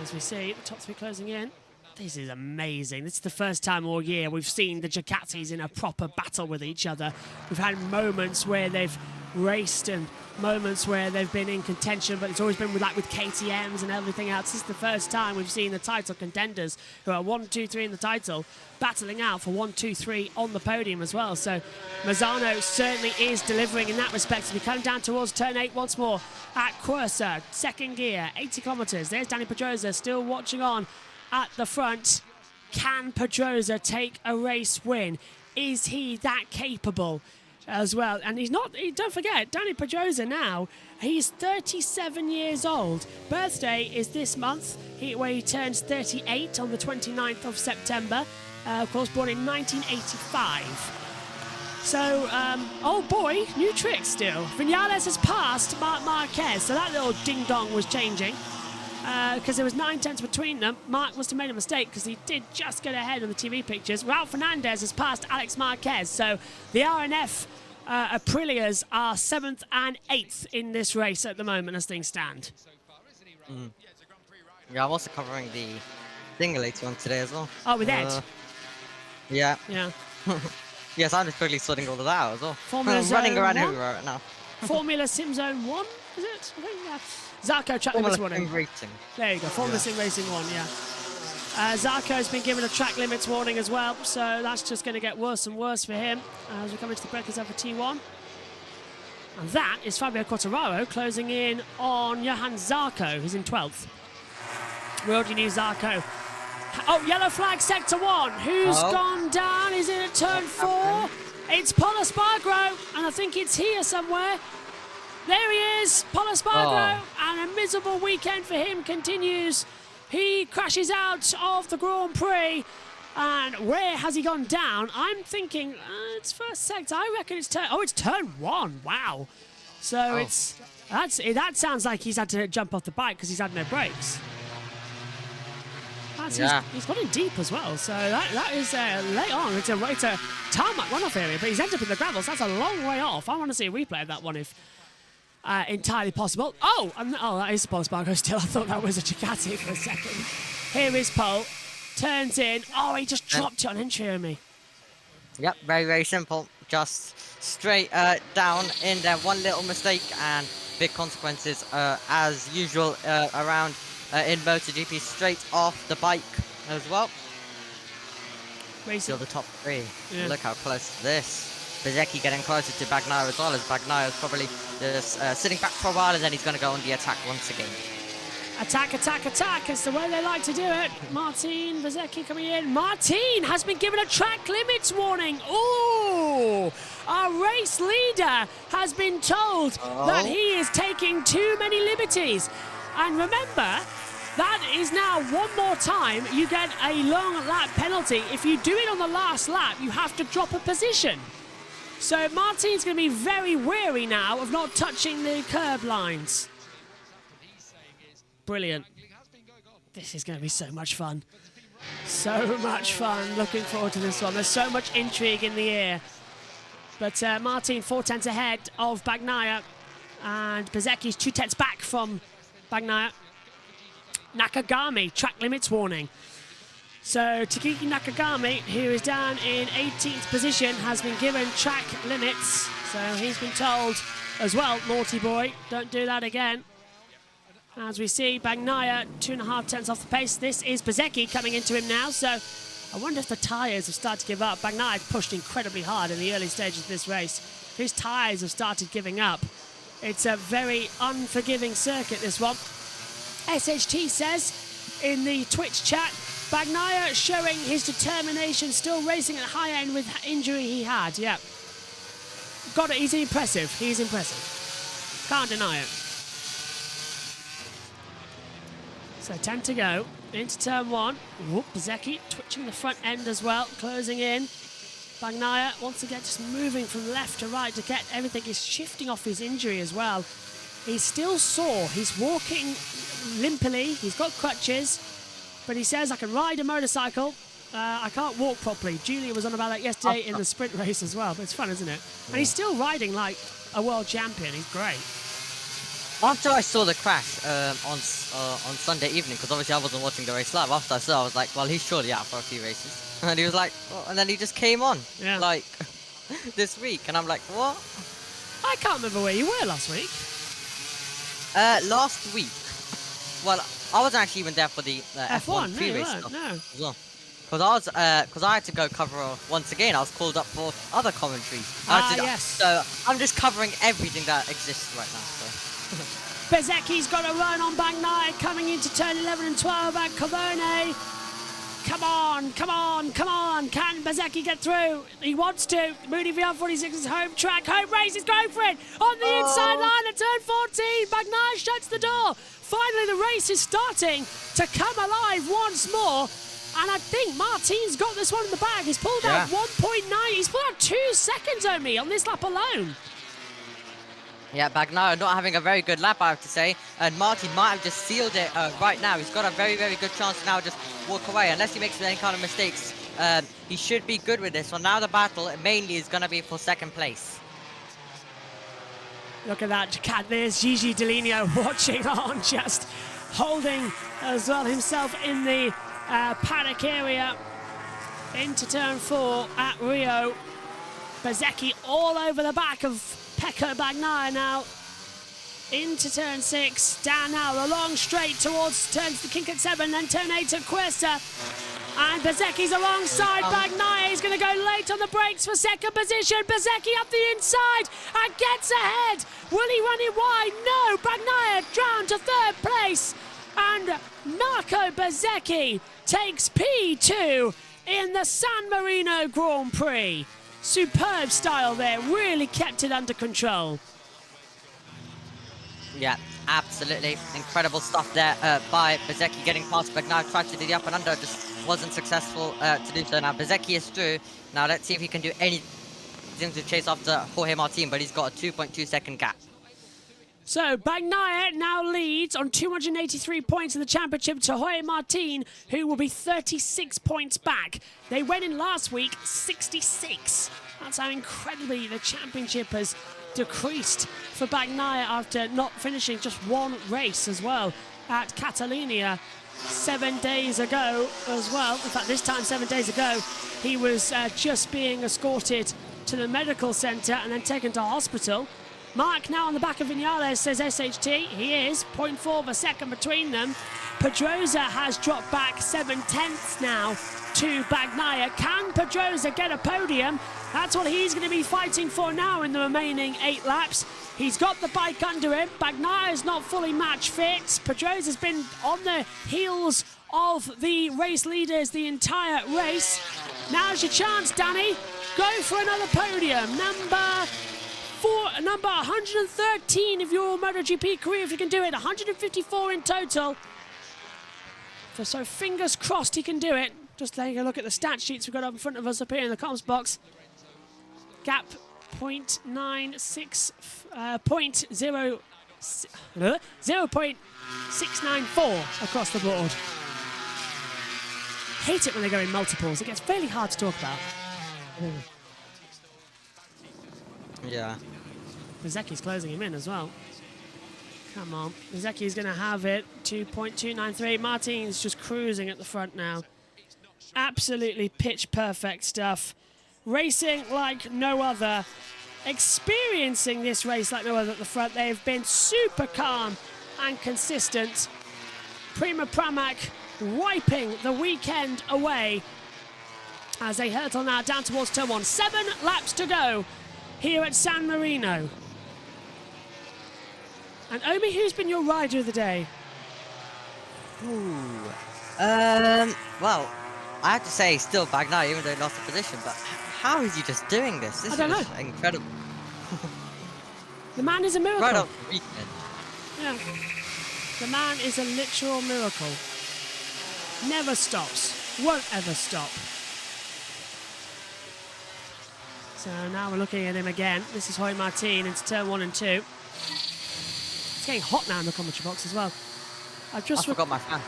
As we see, the top three closing in. This is amazing. This is the first time all year we've seen the Ducatis in a proper battle with each other. We've had moments where they've raced and moments where they've been in contention, but it's always been with KTMs and everything else. This is the first time we've seen the title contenders, who are 1, 2, 3 in the title, battling out for 1, 2, 3 on the podium as well. So Mazzano certainly is delivering in that respect. We come down towards turn 8 once more at Quersa, second gear, 80 kilometres. There's Danny Pedrosa still watching on at the front. Can Pedrosa take a race win? Is he that capable as well? And he's not, don't forget, Danny Pedrosa now, he's 37 years old. Birthday is this month, where he turns 38 on the 29th of September. Of course, born in 1985. So, old boy, new trick still. Vinales has passed Marc Marquez, so that little ding-dong was changing. Because there was 9 tenths between them. Mark must have made a mistake because he did just get ahead on the TV pictures. Raul Fernandez has passed Alex Marquez. So the RNF Aprilias are 7th and 8th in this race at the moment as things stand. Yeah, I'm also covering the Singulator one today as well. Oh, with Ed? Yeah. Yeah. Yes, I'm just quickly sorting all of that out as well. Formula I'm running around 1? everywhere right now. Formula Sim Zone 1, is it? I think, yeah. Zarco track limits warning. Racing. There you go, Formula Sim Racing 1, yeah. Zarco's been given a track limits warning as well, so that's just going to get worse and worse for him as we come into the breakers over T1. And that is Fabio Quartararo closing in on Johan Zarco, who's in 12th. We already knew Zarco. Oh, yellow flag sector 1. Who's gone down? Is it at turn 4? It's Polo Spargro, and I think it's here somewhere. There he is, Polo Spargro, and a miserable weekend for him continues. He crashes out of the Grand Prix, and where has he gone down? I'm thinking it's first sector. I reckon it's turn. Oh, it's turn 1. Wow. So that sounds like he's had to jump off the bike because he's had no brakes. He's gone in deep as well. So that is late on. It's a tarmac runoff area, but he's ended up in the gravels. That's a long way off. I want to see a replay of that one if. Entirely possible. That is Polo Spargo still. I thought that was a Ducati for a second. Here is Pole. Turns in. Oh, he just dropped it on entry on me. Yep, very, very simple. just straight down in there. One little mistake and big consequences as usual around in MotoGP. Straight off the bike as well. Still the top three. Yeah. Look how close to this. Bezzecchi getting closer to Bagnaia as well, as Bagnaia is probably just sitting back for a while, and then he's going to go on the attack once again. Attack, attack, attack. It's the way they like to do it. Martin Bezzecchi coming in. Martin has been given a track limits warning. Ooh! Our race leader has been told that he is taking too many liberties. And remember, that is now one more time you get a long lap penalty. If you do it on the last lap, you have to drop a position. So Martin's going to be very wary now of not touching the curb lines. Brilliant. This is going to be so much fun. So much fun. Looking forward to this one. There's so much intrigue in the air. But Martin 4/10 ahead of Bagnaia. And Bezzecchi's 2/10 back from Bagnaia. Nakagami, track limits warning. So Takiki Nakagami, who is down in 18th position, has been given track limits. So he's been told as well, naughty boy, don't do that again. As we see, Bagnaia 2.5 tenths off the pace. This is Bezzecchi coming into him now. So I wonder if the tyres have started to give up. Bagnaia pushed incredibly hard in the early stages of this race. His tyres have started giving up. It's a very unforgiving circuit, this one. SHT says in the Twitch chat, Bagnaia showing his determination, still racing at high end with injury he had. Yeah. Got it. He's impressive. He's impressive. Can't deny it. So 10 to go. Into turn one. Whoop, Bezzecchi twitching the front end as well, closing in. Bagnaia once again just moving from left to right to get everything. He's shifting off his injury as well. He's still sore. He's walking limply. He's got crutches. But he says, I can ride a motorcycle. I can't walk properly. Julia was on about that yesterday in the sprint race as well. But it's fun, isn't it? And he's still riding like a world champion. He's great. After I saw the crash on Sunday evening, because obviously I wasn't watching the race live, after I saw, I was like, well, he's surely out for a few races. And he was like, oh, and then he just came on, like, this week. And I'm like, what? I can't remember where you were last week. Last week. Well, I wasn't actually even there for the F1 pre-race stuff as well. Because I had to go cover once again. I was called up for other commentaries. Yes. So I'm just covering everything that exists right now. So. Bezzecchi's got a run on Bagnaia coming into turn 11 and 12 at Cavone. Come on, come on, come on. Can Bezzecchi get through? He wants to. Moody VR46's home track. Home race is going for it. On the inside line at turn 14. Bagnaia shuts the door. Finally, the race is starting to come alive once more. And I think Martin's got this one in the bag. He's pulled out 1.9. He's pulled out 2 seconds on me on this lap alone. Yeah, Bagnaia not having a very good lap, I have to say. And Martin might have just sealed it right now. He's got a very, very good chance to now just walk away. Unless he makes any kind of mistakes, he should be good with this. So now the battle mainly is going to be for second place. Look at that. There's Gigi Dell'Igno watching on, just holding as well himself in the paddock area. Into turn 4 at Rio. Bezzecchi all over the back of Pecco Bagnaia now. Into turn 6, down now the long straight towards turns the kink at 7, then turn 8 at Cuesta. And Bezzecchi's alongside Bagnaia. He's going to go late on the brakes for second position. Bezzecchi up the inside and gets ahead. Will he run it wide? No, Bagnaia down to third place. And Marco Bezzecchi takes P2 in the San Marino Grand Prix. Superb style there, really kept it under control. Yeah, absolutely incredible stuff there by Bezzecchi, getting past Bagnaia. Tried to do the up and under, just wasn't successful to do so. Now Bezzecchi is through. Now let's see if he can do anything to chase after Jorge Martin, but he's got a 2.2 second gap. So Bagnaia now leads on 283 points in the championship to Jorge Martin, who will be 36 points back. They went in last week 66. That's how incredibly the championship has decreased for Bagnaia after not finishing just one race as well at Catalonia 7 days ago as well. In fact, this time 7 days ago, he was just being escorted to the medical centre and then taken to hospital. Mark now on the back of Vinales, says SHT. He is 0.4 of a second between them. Pedrosa has dropped back 7/10 now to Bagnaia. Can Pedrosa get a podium? That's what he's going to be fighting for now in the remaining 8 laps. He's got the bike under him. Bagnaia is not fully match fit. Pedrosa's been on the heels of the race leaders the entire race. Now's your chance, Danny. Go for another podium. Number 113 of your MotoGP career, if you can do it. 154 in total. So fingers crossed he can do it. Just taking a look at the stat sheets we've got up in front of us up here in the comms box. Gap 0.694 across the board. Hate it when they go in multiples. It gets fairly hard to talk about. Yeah. Bezzecchi's closing him in as well. Come on. Bezzecchi's going to have it. 2.293. Martin's just cruising at the front now. Absolutely pitch perfect stuff. Racing like no other. Experiencing this race like no other at the front. They've been super calm and consistent. Prima Pramac wiping the weekend away as they hurtle now down towards turn 1. 7 laps to go here at San Marino. And Omi, who's been your rider of the day? Well, I have to say still Bagnaia, even though he lost the position, but how is he just doing this? This I don't is know. Incredible. The man is a miracle. Right off the weekend. Yeah. The man is a literal miracle. Never stops. Won't ever stop. So now we're looking at him again. This is Jorge Martin into turn 1 and 2. It's getting hot now in the commentary box as well. I forgot my fan.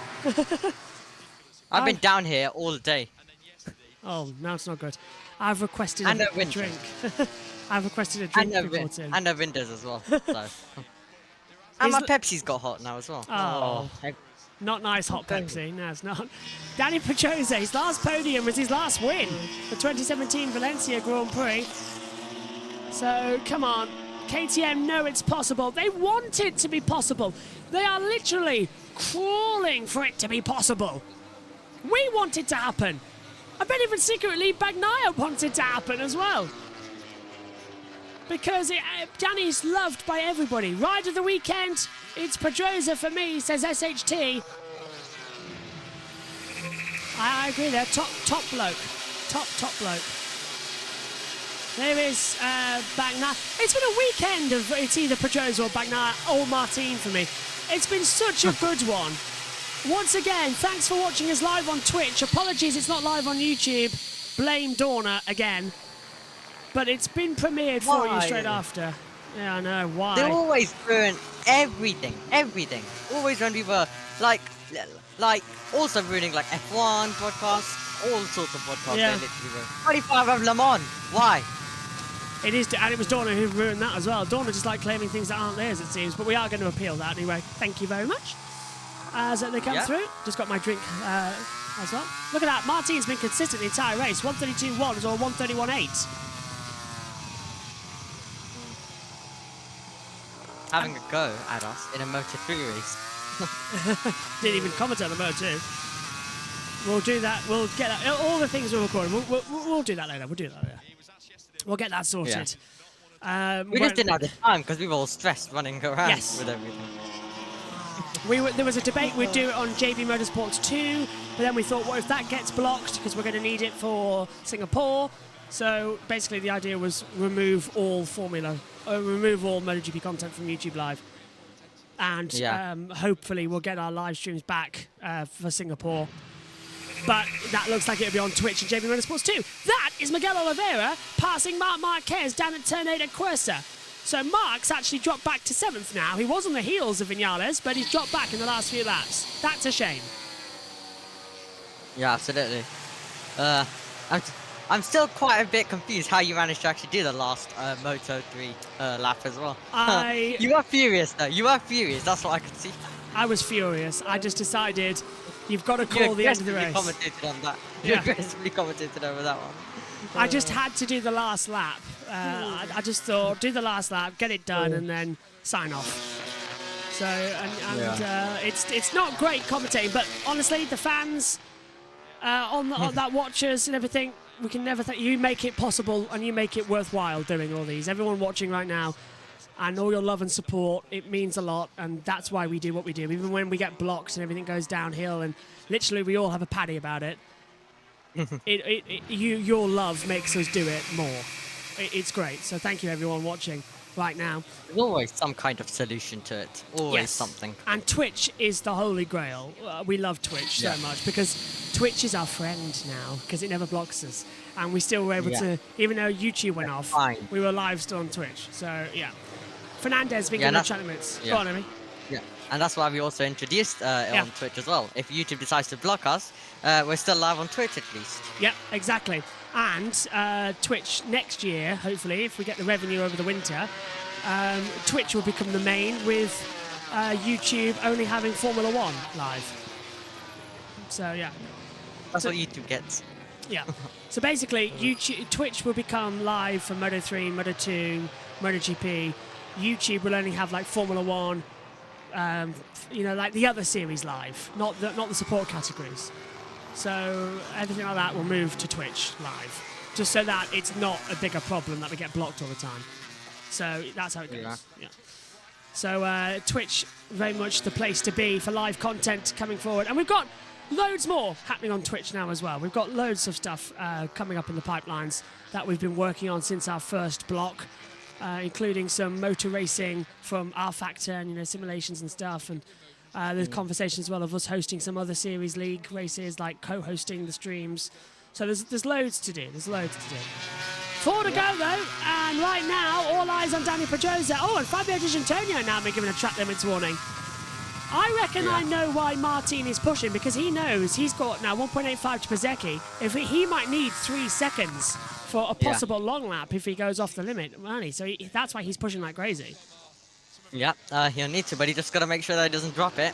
I've been down here all day. Oh, no, it's not good. I've requested a drink. I've requested a drink before too. And the windows as well. So. And my Pepsi's got hot now as well. Oh. Not nice hot Pepsi. No, it's not. Danny Pedrosa, his last podium was his last win. The 2017 Valencia Grand Prix. So, come on. KTM know it's possible. They want it to be possible. They are literally crawling for it to be possible. We want it to happen. I bet even secretly Bagnaia wants it to happen as well. Because Danny's loved by everybody. Ride of the weekend, it's Pedrosa for me, says SHT. I agree there. Top bloke. Top bloke. There is Bagnaia. It's been a weekend of it's either Pedrosa or Bagnaia or Martin for me. It's been such a good one. Once again, thanks for watching us live on Twitch. Apologies it's not live on YouTube. Blame Dorna again. But it's been premiered for you straight after. Yeah, I know. Why? They always ruin everything. Always when we were like also ruining like F1 podcasts, all sorts of podcasts. Yeah. They literally ruin. 25 of Le Mans. Why? It is, and it was Dorna who ruined that as well. Dorna just like claiming things that aren't theirs, it seems. But we are going to appeal that anyway. Thank you very much. As they come through, just got my drink as well. Look at that. Martin's been consistent the entire race. 132.1 or 131.8. Having a go at us in a Moto3 race. Didn't even comment on the Moto2. We'll do that. We'll get that. All the things we're recording. We'll do that later. We'll get that sorted. Yeah. We just didn't have the time because we were all stressed running around with everything. There was a debate we'd do it on JB Motorsports 2, but then we thought, what if that gets blocked because we're going to need it for Singapore? So basically the idea was remove all MotoGP content from YouTube Live. And hopefully we'll get our live streams back for Singapore. But that looks like it'll be on Twitch and JB Motorsports 2. That is Miguel Oliveira passing Marc Marquez down at turn 8 at Quersa. So Marc's actually dropped back to 7th now. He was on the heels of Vinales, but he's dropped back in the last few laps. That's a shame. Yeah, absolutely. I'm still quite a bit confused how you managed to actually do the last Moto3 lap as well. You are furious though. You are furious. That's what I could see. I was furious. I just decided you've got to call the end of the race. Commentated on that. You aggressively commentated over that one. I just had to do the last lap. I just thought, do the last lap, get it done, and then sign off. So, it's not great commentating, but honestly, the fans on that watchers and everything, we can never thank you. Make it possible, and you make it worthwhile doing all these. Everyone watching right now, and all your love and support, it means a lot, and that's why we do what we do. Even when we get blocked and everything goes downhill, and literally we all have a paddy about it. Your love makes us do it more. It's great. So thank you, everyone watching right now. There's always some kind of solution to it. Always something. And Twitch is the holy grail. We love Twitch so much because Twitch is our friend now because it never blocks us. And we still were able to, even though YouTube went off, we were live still on Twitch. So, yeah. Fernandez, been given chat limits. Go on, Emmy. Yeah, and that's why we also introduced on Twitch as well. If YouTube decides to block us, we're still live on Twitch at least. Yeah, exactly. And Twitch next year, hopefully, if we get the revenue over the winter, Twitch will become the main with YouTube only having Formula 1 live. So, yeah. That's what YouTube gets. Yeah. So basically, Twitch will become live for Moto3, Moto2, MotoGP. YouTube will only have like Formula 1, like the other series live, not the support categories. So everything like that will move to Twitch live, just so that it's not a bigger problem that we get blocked all the time. So that's how it goes. Yeah. So Twitch, very much the place to be for live content coming forward. And we've got loads more happening on Twitch now as well. We've got loads of stuff coming up in the pipelines that we've been working on since our first block. Including some motor racing from R Factor and simulations and stuff, and there's conversations as well of us hosting some other series league races, like co-hosting the streams. So there's loads to do. Four to go though, and right now all eyes on Danny Pedrosa. Oh, and Fabio Di Gianantonio now been given a track limits warning. I reckon I know why Martin is pushing, because he knows he's got now 1.85 to Piasecki. If he might need 3 seconds for a possible long lap if he goes off the limit, really. So that's why he's pushing like crazy. Yeah, he'll need to, but he just got to make sure that he doesn't drop it.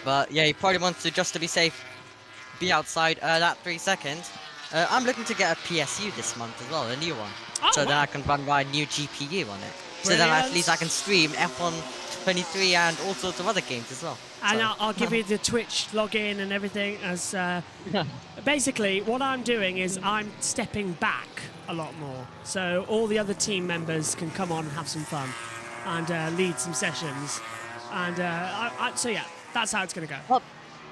But yeah, he probably wants to, just to be safe, be outside that 3 seconds. I'm looking to get a PSU this month as well, a new one. Oh, so then I can run my new GPU on it. So then at least I can stream F1 23 and all sorts of other games as well. And I'll give you the Twitch login and everything. As basically, what I'm doing is I'm stepping back a lot more, so all the other team members can come on and have some fun and lead some sessions. And so yeah, that's how it's going to go. Well,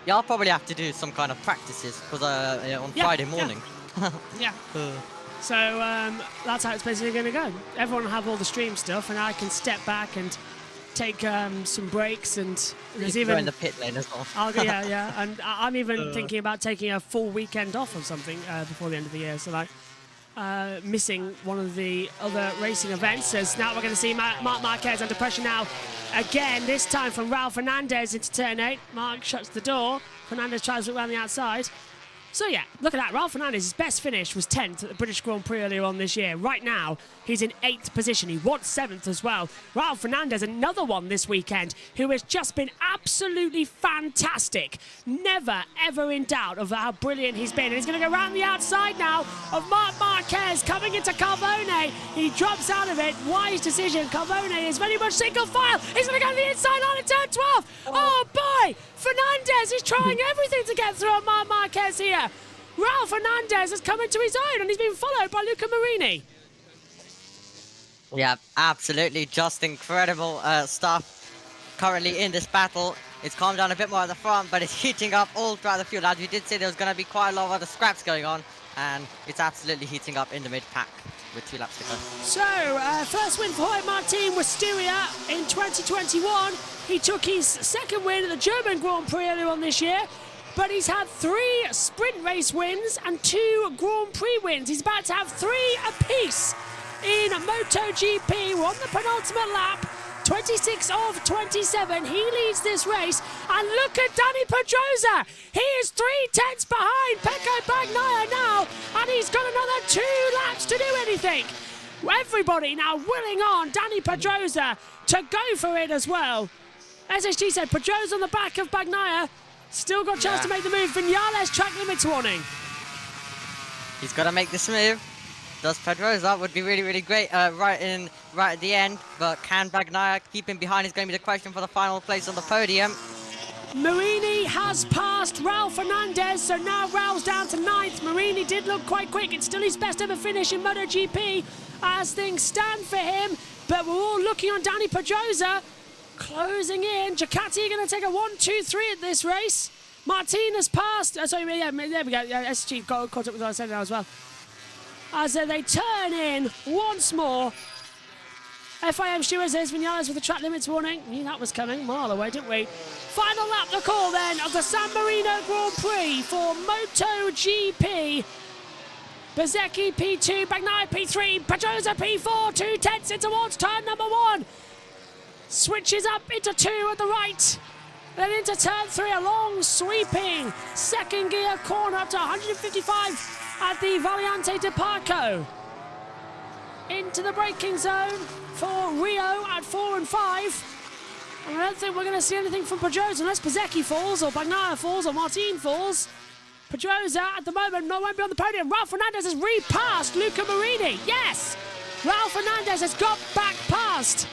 yeah, I'll probably have to do some kind of practices because on Friday morning. Yeah. So that's how it's basically going to go. Everyone will have all the stream stuff, and I can step back and take some breaks, and there's even in the pit lane as well. And I'm even thinking about taking a full weekend off or something before the end of the year. So like missing one of the other racing events. As now we're going to see Marc Marquez under pressure now again. This time from Raul Fernandez into turn 8. Marc shuts the door. Fernandez tries to look around the outside. So yeah, look at that. Raul Fernandez's best finish was 10th at the British Grand Prix earlier on this year. Right now, he's in 8th position. He was 7th as well. Raul Fernandez, another one this weekend, who has just been absolutely fantastic. Never, ever in doubt of how brilliant he's been. And he's going to go around the outside now of Marc Marquez coming into Carbone. He drops out of it. Wise decision. Carbone is very much single file. He's going to go to the inside line at turn 12. Oh boy! Fernandez is trying everything to get through on Marc Marquez here. Raul Fernandez has come into his own, and he's been followed by Luca Marini. Yeah, absolutely. Just incredible stuff currently in this battle. It's calmed down a bit more at the front, but it's heating up all throughout the field. As we did say, there was going to be quite a lot of other scraps going on, and it's absolutely heating up in the mid-pack with 2 laps to go. So, first win for Martin Wisteria in 2021. He took his second win at the German Grand Prix earlier on this year, but he's had 3 sprint race wins and 2 Grand Prix wins. He's about to have 3 apiece in MotoGP. We're on the penultimate lap. 26 of 27. He leads this race. And look at Danny Pedrosa. He is 3/10 behind Pecco Bagnaia now. And he's got another 2 laps to do anything. Everybody now willing on Danny Pedrosa to go for it as well. SSG said Pedrosa on the back of Bagnaia. Still got a chance to make the move. Viñales track limits warning. He's got to make this move. Does Pedrosa? Would be really, really great right at the end. But can Bagnaia keep him behind is going to be the question for the final place on the podium. Marini has passed Raul Fernandez, so now Raul's down to 9th. Marini did look quite quick. It's still his best ever finish in MotoGP as things stand for him. But we're all looking on Dani Pedrosa. Closing in. Ducati are going to take a 1-2-3 at this race. Martin has passed. Sorry, yeah, there we go. Yeah, SG got caught up with what I said now as well. As they turn in once more. FIM Stewart says Vinales with the track limits warning. Knew that was coming a mile away, didn't we? Final lap, the call then of the San Marino Grand Prix for MotoGP. Bezzecchi P2, Bagnaia P3, Pedrosa P4, 2 tenths in towards turn number 1. Switches up into 2 at the right. Then into turn 3, a long sweeping second gear corner up to 155 at the Valiante de Parco. Into the braking zone for Rio at 4 and 5. And I don't think we're going to see anything from Pedrosa unless Bezzecchi falls or Bagnaia falls or Martin falls. Pedrosa at the moment won't be on the podium. Raul Fernandez has repassed Luca Marini. Yes! Raul Fernandez has got back past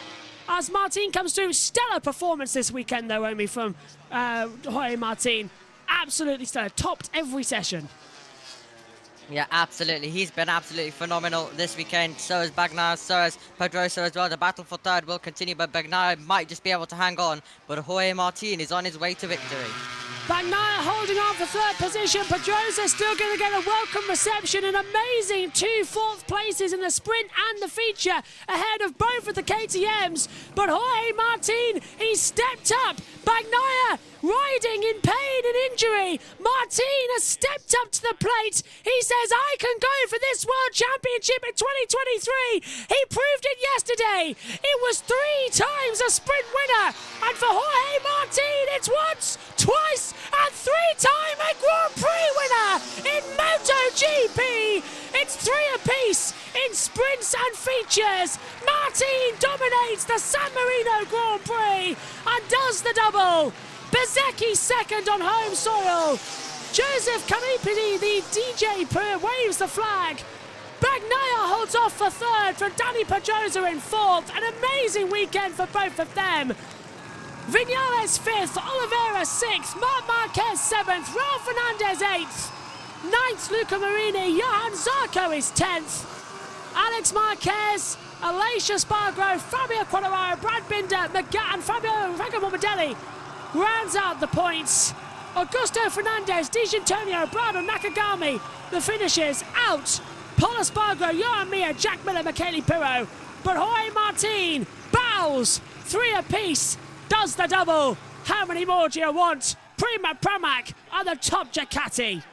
as Martin comes through. Stellar performance this weekend though, Omi, from Jorge Martin. Absolutely stellar. Topped every session. Yeah, absolutely. He's been absolutely phenomenal this weekend. So is Bagnaia, so is Pedrosa as well. The battle for third will continue, but Bagnaia might just be able to hang on. But Jorge Martin is on his way to victory. Bagnaia holding on for third position. Pedrosa still going to get a welcome reception. An amazing 2 fourth places in the sprint and the feature ahead of both of the KTMs. But Jorge Martin, he stepped up. Bagnaia riding in pain and injury. Martin has stepped up to the plate. He says, I can go for this World Championship in 2023. He proved it yesterday. It was 3 times a sprint winner. And for Jorge Martin, it's once, twice, and 3-time a Grand Prix winner in MotoGP. It's 3 apiece in sprints and features. Martin dominates the San Marino Grand Prix and does the double. Bezzecchi second on home soil. Joseph Canipini, the DJ, waves the flag. Bagnaia holds off for third for Dani Pedrosa in fourth. An amazing weekend for both of them. Vinales fifth, Oliveira sixth, Marc Marquez seventh, Raul Fernandez eighth. Ninth, Luca Marini, Johan Zarco is 10th. Alex Marquez, Aleix Espargaro, Fabio Quartararo, Brad Binder, and Franco Morbidelli rounds out the points. Augusto Fernandez, Di Gianantonio, Brado Nakagami, the finishers out. Paul Espargaro, Johan Mir, Jack Miller, Michele Pirro. But Jorge Martin bows 3 apiece, does the double. How many more do you want? Prima Pramac are the top Ducati.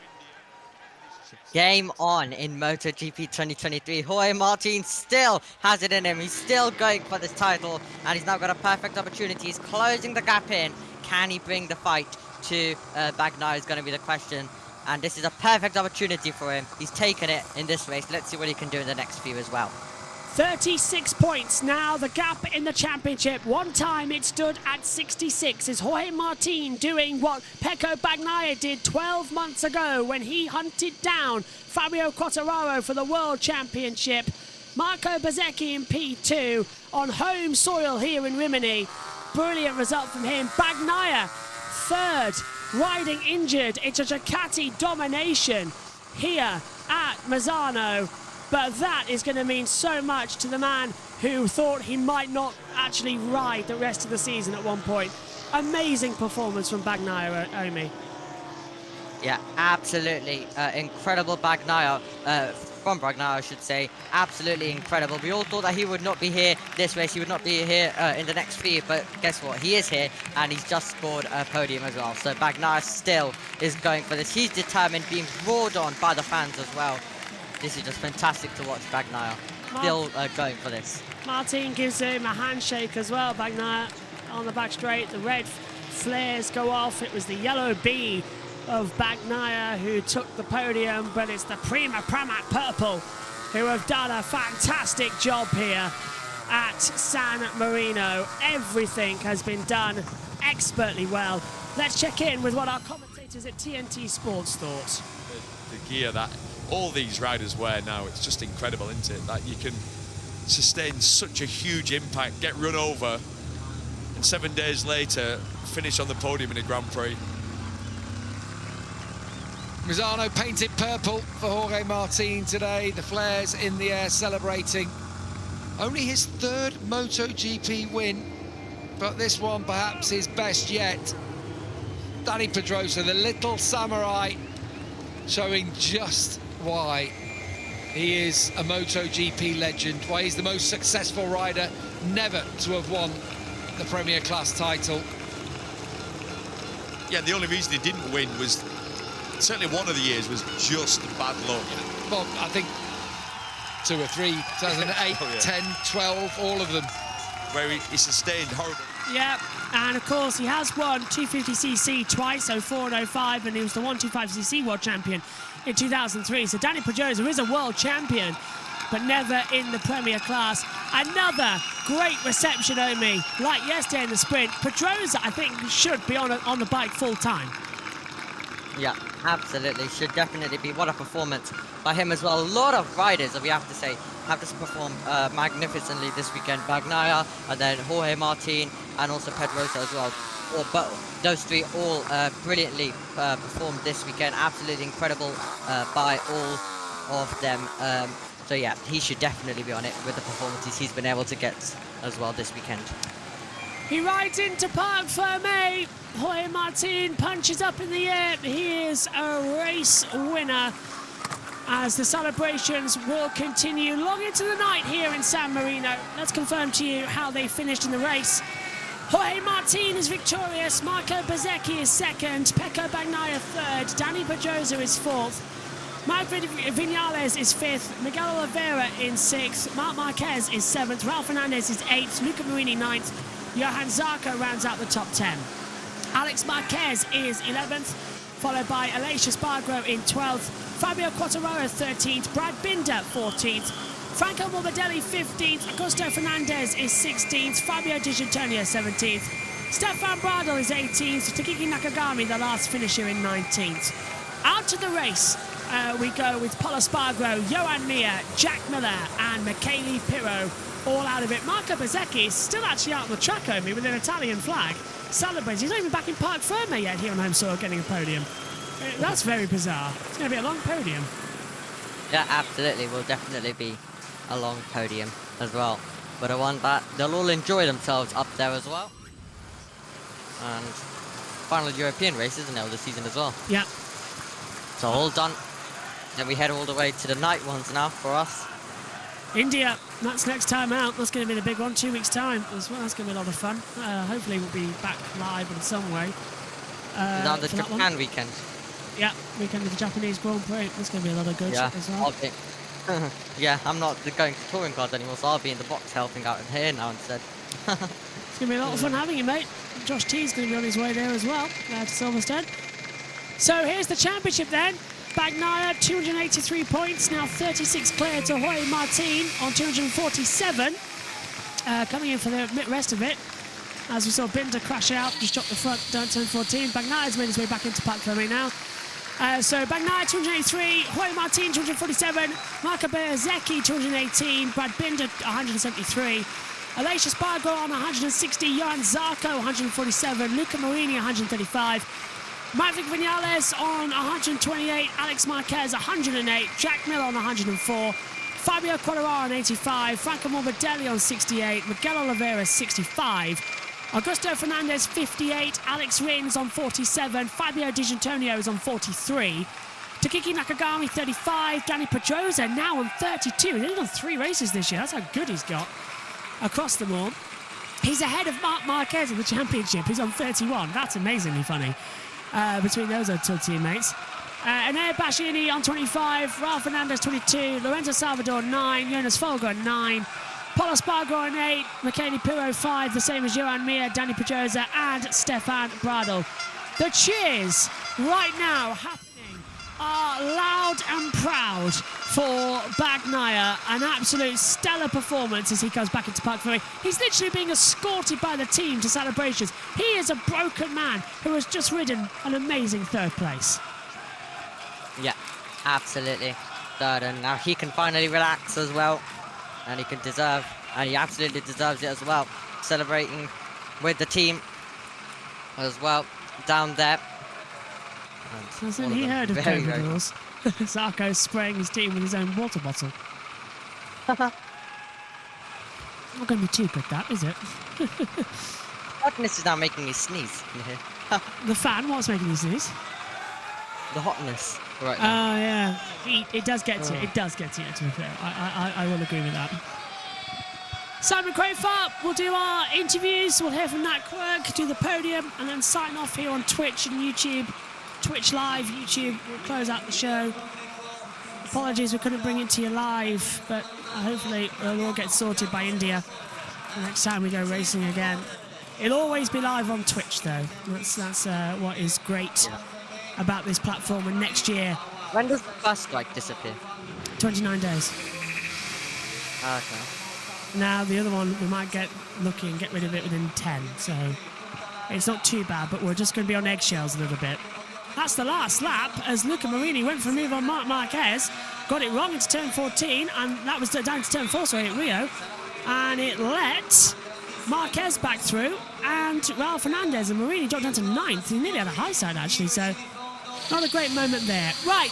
Game on in MotoGP 2023. Jorge Martin still has it in him. He's still going for this title, and he's now got a perfect opportunity. He's closing the gap in. Can he bring the fight to Bagnaia is going to be the question. And this is a perfect opportunity for him. He's taken it in this race. Let's see what he can do in the next few as well. 36 points now, the gap in the championship. One time it stood at 66. Is Jorge Martin doing what Pecco Bagnaia did 12 months ago when he hunted down Fabio Quartararo for the World Championship? Marco Bezzecchi in P2 on home soil here in Rimini. Brilliant result from him. Bagnaia third, riding injured. It's a Ducati domination here at Mazzano. But that is going to mean so much to the man who thought he might not actually ride the rest of the season at one point. Amazing performance from Bagnaia, Omi. Yeah, absolutely. Incredible Bagnaia. From Bagnaia, I should say. Absolutely incredible. We all thought that he would not be here this race. He would not be here in the next few. But guess what? He is here, and he's just scored a podium as well. So Bagnaia still is going for this. He's determined, being roared on by the fans as well. This is just fantastic to watch Bagnaia still going for this. Martin gives him a handshake as well. Bagnaia on the back straight. The red flares go off. It was the yellow bee of Bagnaia who took the podium, but it's the Prima Pramac Purple who have done a fantastic job here at San Marino. Everything has been done expertly well. Let's check in with what our commentators at TNT Sports thought. The gear that all these riders wear now, it's just incredible, isn't it? That you can sustain such a huge impact, get run over, and 7 days later finish on the podium in a Grand Prix. Misano painted purple for Jorge Martin today. The flares in the air celebrating. Only his third MotoGP win, but this one perhaps his best yet. Dani Pedrosa, the little samurai, showing just why he is a MotoGP legend, why he's the most successful rider never to have won the Premier Class title. Yeah, the only reason he didn't win was, certainly one of the years, was just bad luck. Well, I think 2 or 3, 2008, Oh, yeah. 10, 12, all of them. Where he sustained horrible. Yeah, and of course he has won 250cc twice, 04 and 05, and he was the 125cc world champion in 2003. So Dani Pedrosa is a world champion, but never in the Premier Class. Another great reception, Omi, like yesterday in the sprint. Pedrosa, I think, should be on the bike full time. Yeah, absolutely. Should definitely be. What a performance by him as well. A lot of riders, we have to say, have just performed magnificently this weekend. Bagnaia, and then Jorge Martin, and also Pedrosa as well. But those three all brilliantly performed this weekend. Absolutely incredible by all of them. So yeah, he should definitely be on it with the performances he's been able to get as well this weekend. He rides into Parc Fermé. Jorge Martin punches up in the air. He is a race winner, as the celebrations will continue long into the night here in San Marino. Let's confirm to you how they finished in the race. Jorge Martin is victorious. Marco Bezzecchi is second. Pecco Bagnaia third. Dani Pedrosa is fourth. Maverick Vinales is fifth. Miguel Oliveira in sixth. Marc Marquez is seventh. Raul Fernandez is eighth. Luca Marini ninth. Johan Zarco rounds out the top 10. Alex Marquez is 11th, followed by Aleix Espargaro in 12th, Fabio Quartararo 13th, Brad Binder 14th, Franco Morbidelli 15th, Augusto Fernandez is 16th, Fabio Di Giannantonio 17th, Stefan Bradl is 18th, Takiki Nakagami, the last finisher, in 19th. Out to the race we go with Paul Espargaro, Johan Mir, Jack Miller and Michele Pirro all out of it. Marco Bezzecchi is still actually out on the track, Omi, with an Italian flag, celebrating. He's not even back in Parc Fermé yet here on home soil getting a podium. That's very bizarre. It's going to be a long podium. Yeah, absolutely. Will definitely be a long podium as well. But I want that they'll all enjoy themselves up there as well. And final European race, isn't it, of the season as well? Yeah. So all done. Then we head all the way to the night ones now for us. India, that's next time out. That's going to be the big one, 2 weeks' time as well. That's going to be a lot of fun. Hopefully we'll be back live in some way. Is that the Japan weekend? Yeah, weekend of the Japanese Grand Prix. That's going to be a lot of good as well. I'll be yeah, I'm not going to touring cards anymore, so I'll be in the box helping out in here now instead. It's going to be a lot of fun having you, mate. Josh T's going to be on his way there as well, to Silverstone. So here's the championship then. Bagnaia, 283 points, now 36 clear to Jorge Martin on 247. Coming in for the rest of it, as we saw Binder crash out, just dropped the front, down turn 14. Bagnaia's made his way back into Parc Fermé now. So Bagnaia 283, Jorge Martin 247, Marco Bezzecchi 218, Brad Binder 173, Aleix Espargaro on 160, Johan Zarco 147, Luca Marini 135, Maverick Vinales on 128, Alex Marquez 108, Jack Miller on 104, Fabio Quartararo on 85, Franco Morbidelli on 68, Miguel Oliveira 65, Augusto Fernandez 58, Alex Rins on 47, Fabio Di Giannantonio is on 43, Takiki Nakagami 35, Dani Pedrosa now on 32. He's only done 3 races this year. That's how good he's got across them all. He's ahead of Marc Marquez in the championship. He's on 31. That's amazingly funny between those two teammates. Enea Basciani on 25, Raul Fernandez 22, Lorenzo Salvador 9, Jonas Folger 9, Paul Espargaro on 8, Michele Pirro 5, the same as Johan Mir, Dani Pedrosa and Stefan Bradl. The cheers right now happening are loud and proud for Bagnaia. An absolute stellar performance as he comes back into Parc Fermé. He's literally being escorted by the team to celebrations. He is a broken man who has just ridden an amazing 3rd place. Yeah, absolutely. third, and now he can finally relax as well. And he absolutely deserves it as well. Celebrating with the team as well down there. Hasn't he heard of COVID rules? Zarco spraying his team with his own water bottle. Not going to be too good, that, is it? Hotness is now making me sneeze. The fan, what's making you sneeze? The hotness right now. Oh, yeah. It does get to you. It does get to you, to be fair. I will agree with that. Simon Crayfart, we'll do our interviews. We'll hear from Nat Quirk, do the podium, and then sign off here on Twitch and YouTube. Twitch Live, YouTube, we'll close out the show. Apologies we couldn't bring it to you live, but hopefully it'll all get sorted by India the next time we go racing again. It'll always be live on Twitch, though. That's what is great about this platform. And next year... When does the first strike disappear? 29 days. Okay. Now, the other one, we might get lucky and get rid of it within 10, so it's not too bad, but we're just going to be on eggshells a little bit. That's the last lap as Luca Marini went for a move on Marc Marquez, got it wrong into turn 14, and that was down to turn 4, sorry, at Rio, and it let Marquez back through, and Raul Fernandez and Marini dropped down to 9th. He nearly had a high side, actually, so not a great moment there. Right,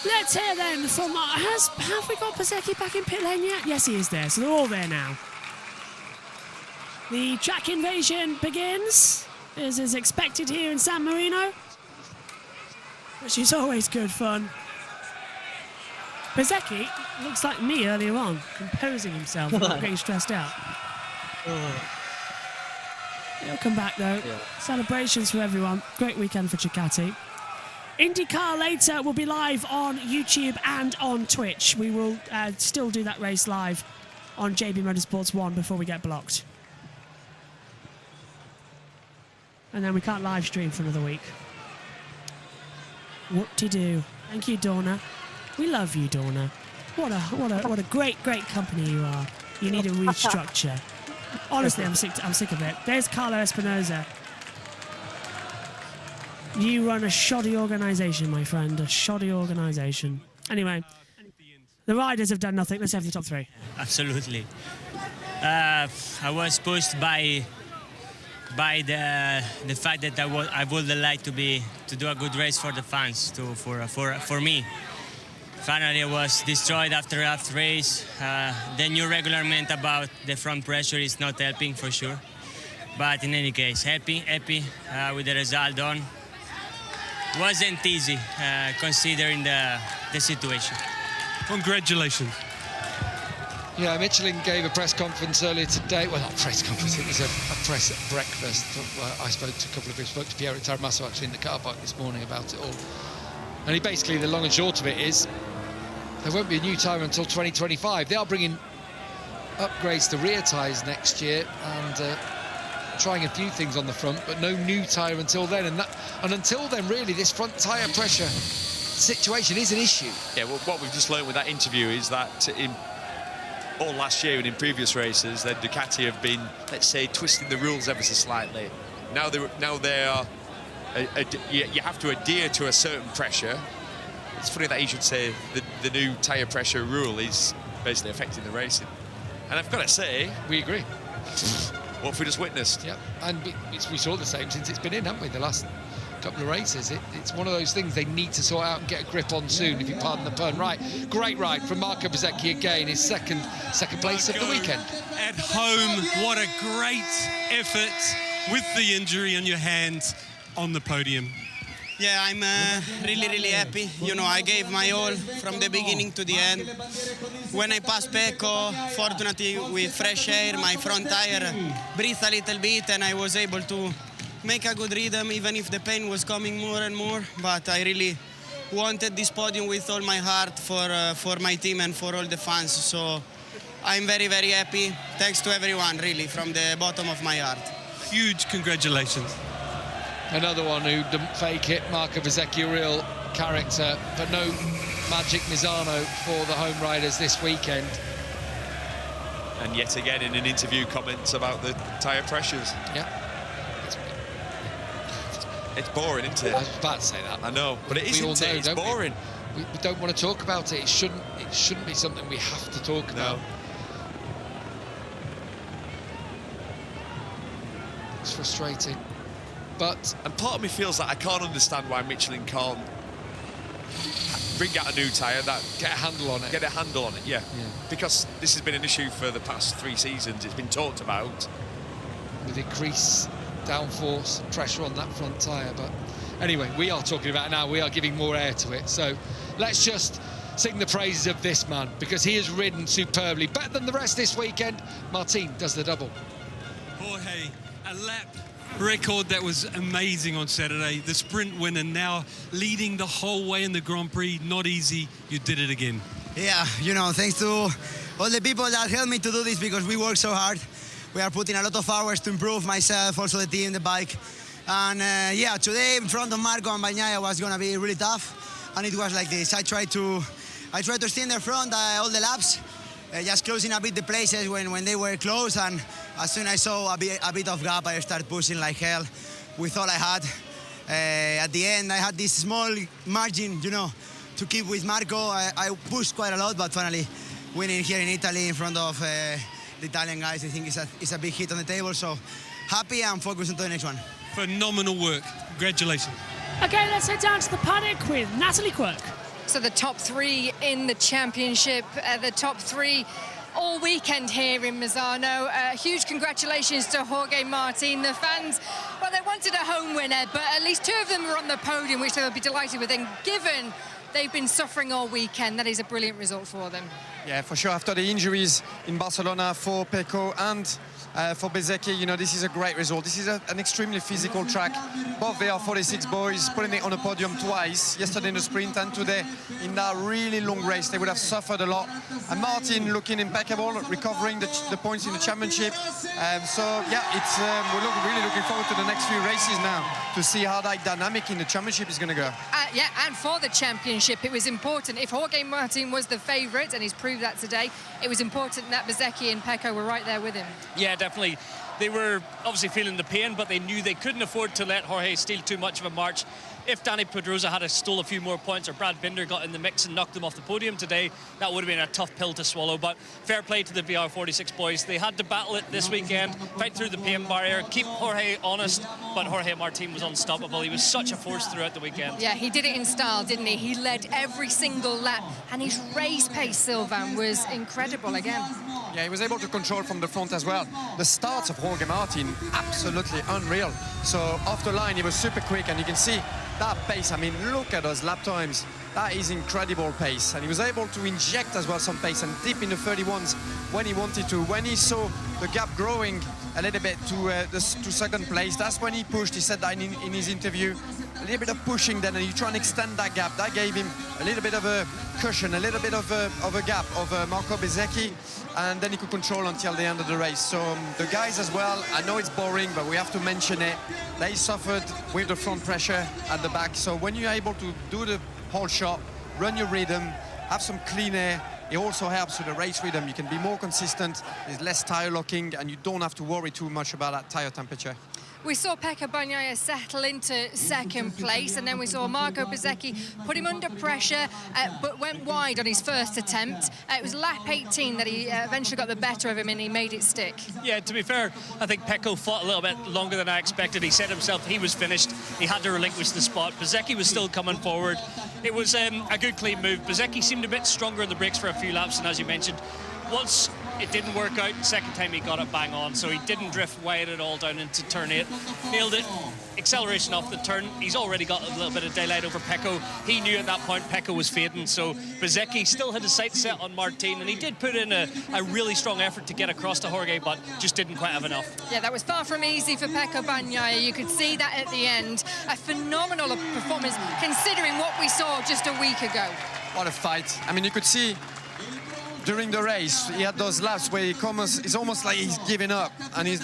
let's hear then from... Have we got Bezzecchi back in pit lane yet? Yes, he is there, so they're all there now. The track invasion begins, as is expected here in San Marino, which is always good fun. Bezzecchi looks like me earlier on, composing himself, not getting stressed out. He'll come back though. Yeah. Celebrations for everyone. Great weekend for Ducati. IndyCar later will be live on YouTube and on Twitch. We will still do that race live on JB Motorsports 1 before we get blocked. And then we can't live stream for another week. Whoop-de-doo. Thank you, Dorna. We love you, Dorna. What a great company you are. You need a restructure. Honestly, I'm sick of it. There's Carlo Espinosa. You run a shoddy organisation, my friend. A shoddy organisation. Anyway, the riders have done nothing. Let's have the top three. Absolutely. I was pushed by the fact that I would like to do a good race for the fans, for me. Finally, I was destroyed after race. The new regularization about the front pressure is not helping for sure. But in any case, happy with the result done. Wasn't easy considering the situation. Congratulations. Yeah, Michelin gave a press conference earlier today. Well, not a press conference, it was a press breakfast. I spoke to a couple of people, spoke to Piero Taramasso actually in the car park this morning about it all. And he basically, the long and short of it is, there won't be a new tyre until 2025. They are bringing upgrades to rear tyres next year and trying a few things on the front, but no new tyre until then. And until then, really, this front tyre pressure situation is an issue. Yeah, well, what we've just learned with that interview is that in all last year and in previous races, that Ducati have been, let's say, twisting the rules ever so slightly. Now they are, you have to adhere to a certain pressure. It's funny that you should say the new tyre pressure rule is basically affecting the racing. And I've got to say, we agree. What have we just witnessed? Yeah, and we saw the same since it's been in, haven't we, the last couple of races. It's one of those things they need to sort out and get a grip on soon, if you pardon the pun. Right, great ride from Marco Bezzecchi again, his second place of the weekend. At home, what a great effort with the injury in your hand on the podium. Yeah, I'm really happy. You know, I gave my all from the beginning to the end. When I passed Pecco, fortunately with fresh air, my front tire breathed a little bit and I was able to make a good rhythm, even if the pain was coming more and more. But I really wanted this podium with all my heart for my team and for all the fans. So I'm very happy. Thanks to everyone, really, from the bottom of my heart. Huge congratulations. Another one who didn't fake it, Marco Bezzecchi, a real character, but no Magic Misano for the home riders this weekend. And yet again in an interview, comments about the tyre pressures. Yeah. It's boring, isn't it? I was about to say that. I know, but it is, isn't it? It's boring. we don't want to talk about it. It shouldn't be something we have to talk about. It's frustrating. And part of me feels like I can't understand why Michelin can't bring out a new tyre that get a handle on it. Get a handle on it, yeah. Because this has been an issue for the past 3 seasons. It's been talked about. With increased downforce, pressure on that front tyre. But anyway, we are talking about it now. We are giving more air to it. So let's just sing the praises of this man, because he has ridden superbly. Better than the rest this weekend. Martin does the double. Jorge, a lap record that was amazing on Saturday. The sprint winner, now leading the whole way in the Grand Prix. Not easy. You did it again. Yeah, thanks to all the people that helped me to do this, because we work so hard. We are putting a lot of hours to improve myself, also the team, the bike. And yeah, today in front of Marco and Bagnaia was going to be really tough. And it was like this. I tried to stay in the front all the laps, just closing a bit the places when they were close. And as soon as I saw a bit of gap, I started pushing like hell with all I had. At the end, I had this small margin, to keep with Marco. I pushed quite a lot, but finally winning here in Italy in front of the Italian guys, I think it's a big hit on the table. So happy and focused on the next one. Phenomenal work. Congratulations. Okay, let's head down to the paddock with Natalie Quirk. So the top 3 in the championship, the top 3 all weekend here in Misano. Huge congratulations to Jorge Martin. The fans, well, they wanted a home winner, but at least 2 of them were on the podium, which they'll be delighted with. And given they've been suffering all weekend, that is a brilliant result for them. Yeah, for sure. After the injuries in Barcelona for Pecco and for Bezzecchi, this is a great result. This is an extremely physical track. Both VR46 boys putting it on the podium twice, yesterday in the sprint and today in that really long race. They would have suffered a lot. And Martin looking impeccable, recovering the points in the championship. So yeah, we're really looking forward to the next few races now to see how that dynamic in the championship is going to go. Yeah, and for the championship, it was important. If Jorge Martin was the favourite, and he's proved that today, it was important that Bezzecchi and Pecco were right there with him. Yeah, definitely. They were obviously feeling the pain, but they knew they couldn't afford to let Jorge steal too much of a march. If Danny Pedrosa had stole a few more points, or Brad Binder got in the mix and knocked them off the podium today, that would have been a tough pill to swallow. But fair play to the VR46 boys. They had to battle it this weekend, fight through the pain barrier, keep Jorge honest, but Jorge Martin was unstoppable. He was such a force throughout the weekend. Yeah, he did it in style, didn't he? He led every single lap, and his race pace, Sylvain, was incredible again. Yeah, he was able to control from the front as well. The starts of Jorge Martin, absolutely unreal. So off the line, he was super quick, and you can see that pace. I mean, look at those lap times. That is incredible pace. And he was able to inject as well some pace and dip in the 31s when he wanted to. When he saw the gap growing a little bit to second place, that's when he pushed. He said that in his interview. A little bit of pushing then, and you try and extend that gap. That gave him a little bit of a cushion, a little bit of a gap of Marco Bezzecchi, and then he could control until the end of the race. So the guys as well, I know it's boring, but we have to mention it. They suffered with the front pressure at the back. So when you're able to do the whole shot, run your rhythm, have some clean air, it also helps with the race rhythm. You can be more consistent, there's less tire locking, and you don't have to worry too much about that tire temperature. We saw Pecco Bagnaia settle into second place, and then we saw Marco Bezzecchi put him under pressure, but went wide on his first attempt. It was lap 18 that he eventually got the better of him, and he made it stick. Yeah, to be fair, I think Pecco fought a little bit longer than I expected. He said himself he was finished. He had to relinquish the spot. Bezzecchi was still coming forward. It was a good, clean move. Bezzecchi seemed a bit stronger in the brakes for a few laps, and as you mentioned, once it didn't work out, second time he got it bang on, so he didn't drift wide at all down into turn 8. Nailed it. Acceleration off the turn. He's already got a little bit of daylight over Pecco. He knew at that point Pecco was fading, so Bezzecchi still had his sights set on Martin, and he did put in a really strong effort to get across to Jorge, but just didn't quite have enough. Yeah, that was far from easy for Pecco Bagnaia. You could see that at the end. A phenomenal performance considering what we saw just a week ago. What a fight. I mean, you could see during the race, he had those laps where it's almost like he's giving up, and he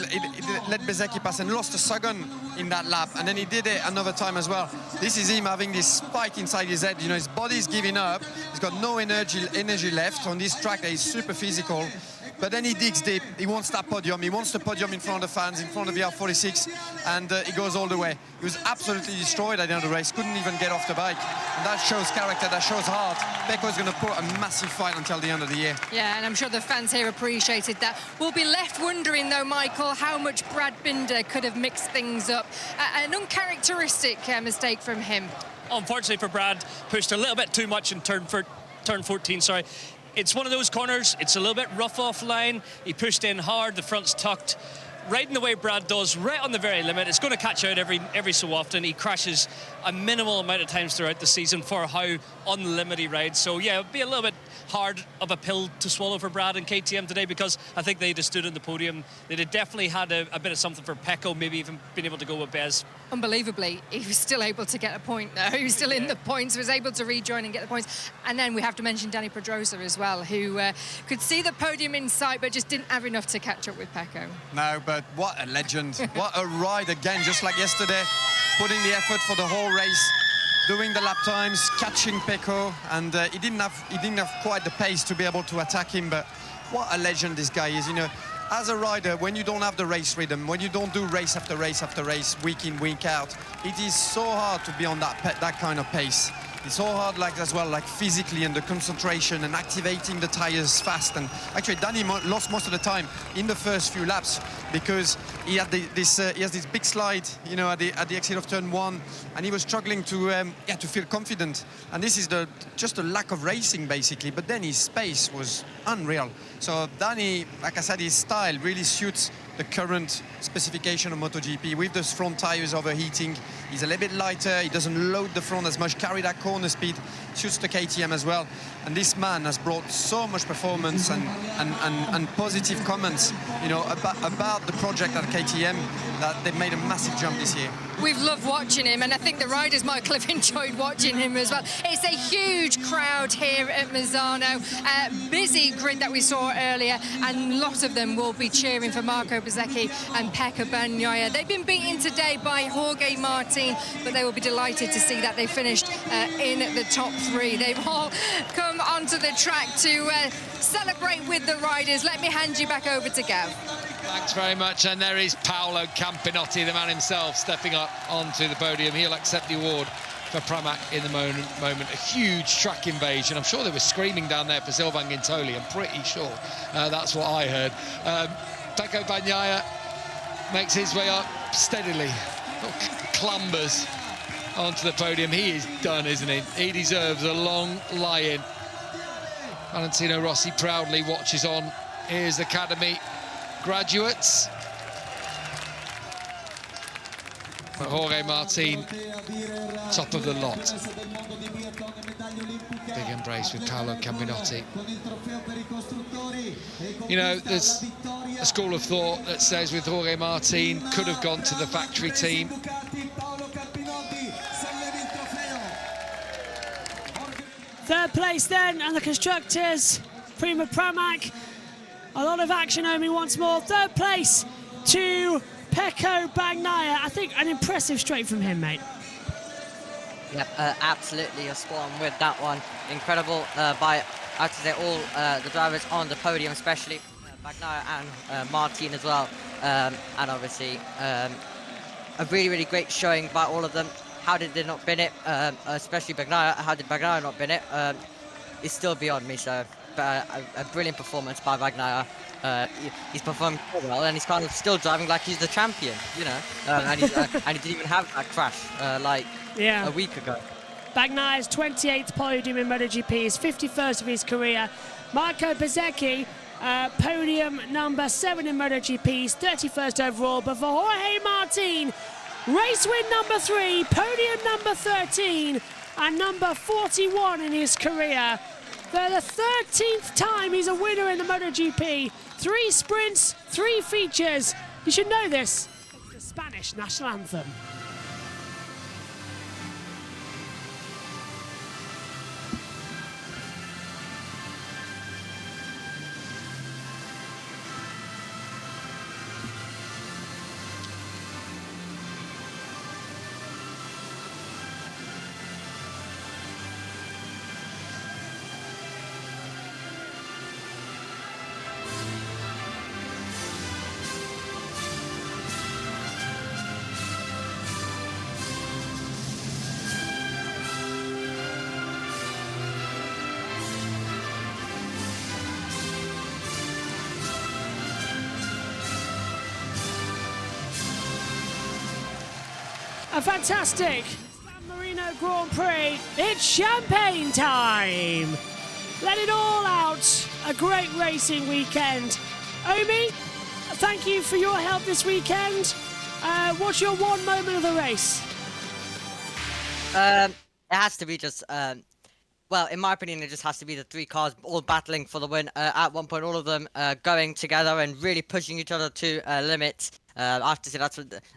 let Bezzecchi pass and lost a second in that lap, and then he did it another time as well. This is him having this spike inside his head. His body's giving up. He's got no energy left on this track that is super physical. but then he digs deep. He wants that podium. He wants the podium in front of the fans, in front of the R46, and he goes all the way. He was absolutely destroyed at the end of the race, couldn't even get off the bike. And that shows character, that shows heart. Pecco is going to put a massive fight until the end of the year. Yeah, and I'm sure the fans here appreciated that. We'll be left wondering, though, Michael, how much Brad Binder could have mixed things up. An uncharacteristic mistake from him. Unfortunately for Brad, pushed a little bit too much in turn 14, sorry. It's one of those corners, it's a little bit rough off line. He pushed in hard, the front's tucked. Riding the way Brad does, right on the very limit, it's going to catch out every so often. He crashes a minimal amount of times throughout the season for how on the limit he rides. So yeah, it'd be a little bit hard of a pill to swallow for Brad and KTM today, because I think they'd have stood on the podium. They'd have definitely had a bit of something for Pecco, maybe even been able to go with Bez. Unbelievably, he was still able to get a point, though. He was still in the points, was able to rejoin and get the points. And then we have to mention Dani Pedrosa as well, who could see the podium in sight, but just didn't have enough to catch up with Pecco. No, but what a legend. What a ride again, just like yesterday. Putting the effort for the whole race, doing the lap times, catching Pecco, and he didn't have quite the pace to be able to attack him, but what a legend this guy is. You know, as a rider, when you don't have the race rhythm, when you don't do race after race after race, week in, week out, it is so hard to be on that kind of pace. It's so hard, like as well, like physically, and the concentration and activating the tires fast. And actually, Danny lost most of the time in the first few laps because he had he has this big slide, you know, at the exit of turn 1, and he was struggling to feel confident. And this is just a lack of racing basically. But then his pace was unreal. So Danny, like I said, his style really suits the current specification of MotoGP. With those front tires overheating, he's a little bit lighter, he doesn't load the front as much, carry that corner speed, suits the KTM as well. And this man has brought so much performance and positive comments, you know, about the project at KTM, that they've made a massive jump this year. We've loved watching him, and I think the riders, Michael, have enjoyed watching him as well. It's a huge crowd here at Misano. Busy grid that we saw earlier, and lots of them will be cheering for Marco Bezzecchi and Pecco Bagnaia. They've been beaten today by Jorge Martin, but they will be delighted to see that they finished in the top 3. They've all come onto the track to celebrate with the riders. Let me hand you back over to Gav. Thanks very much. And there is Paolo Campinotti, the man himself, stepping up onto the podium. He'll accept the award for Pramac in the moment. A huge track invasion. I'm sure they were screaming down there for Sylvain Guintoli. I'm pretty sure that's what I heard. Pecco Bagnaia makes his way up steadily, clumbers onto the podium. He is done, isn't he? He deserves a long lie-in. Valentino Rossi proudly watches on. Here's Academy graduates. But Jorge Martin, top of the lot. Big embrace with Paolo Campinotti. You know, there's a school of thought that says with Jorge Martin, could have gone to the factory team. Third place then, and the constructors, Prima Pramac. A lot of action, Omi, once more. Third place to Pecco Bagnaia. I think an impressive straight from him, mate. Yep, absolutely, you're spot on with that one. Incredible by, I have to say, all the drivers on the podium, especially Bagnaia and Martin as well. And obviously, a really, really great showing by all of them. How did they not win it? Especially Bagnaia. How did Bagnaia not win it? It's still beyond me, so... But a brilliant performance by Bagnaia. He's performed so well, and he's kind of still driving like he's the champion, you know. And he didn't even have that crash a week ago. Bagnaia's 28th podium in MotoGP, his 51st of his career. Marco Bezzecchi, podium number 7 in MotoGP, his 31st overall. But for Jorge Martin, race win number 3, podium number 13, and number 41 in his career. For the 13th time he's a winner in the MotoGP. 3 sprints, 3 features. You should know this. It's the Spanish national anthem. a fantastic San Marino Grand Prix. It's champagne time. Let it all out. A great racing weekend. Omi, thank you for your help this weekend. What's your one moment of the race? It has to be just, well, in my opinion, it just has to be the three cars all battling for the win. At one point, all of them going together and really pushing each other to limits. I have to say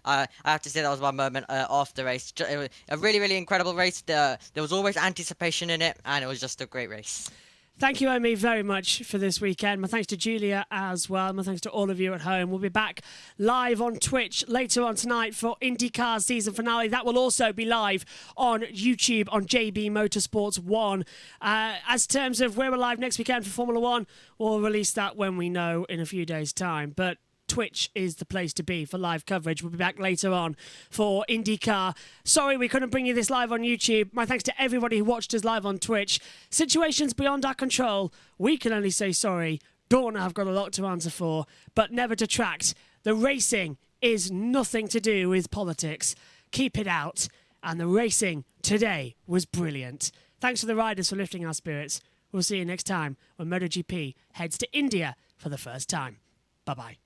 I have to say that was my moment of the race. It was a really, really incredible race. There was always anticipation in it, and it was just a great race. Thank you, Omi, very much for this weekend. My thanks to Julia as well. My thanks to all of you at home. We'll be back live on Twitch later on tonight for IndyCar's season finale. That will also be live on YouTube on JB Motorsports 1. As terms of where we're live next weekend for Formula 1, we'll release that when we know in a few days' time. But Twitch is the place to be for live coverage. We'll be back later on for IndyCar. Sorry we couldn't bring you this live on YouTube. My thanks to everybody who watched us live on Twitch. Situations beyond our control. We can only say sorry. Dawn have got a lot to answer for, but never detract. The racing is nothing to do with politics. Keep it out. And the racing today was brilliant. Thanks to the riders for lifting our spirits. We'll see you next time when MotoGP heads to India for the first time. Bye-bye.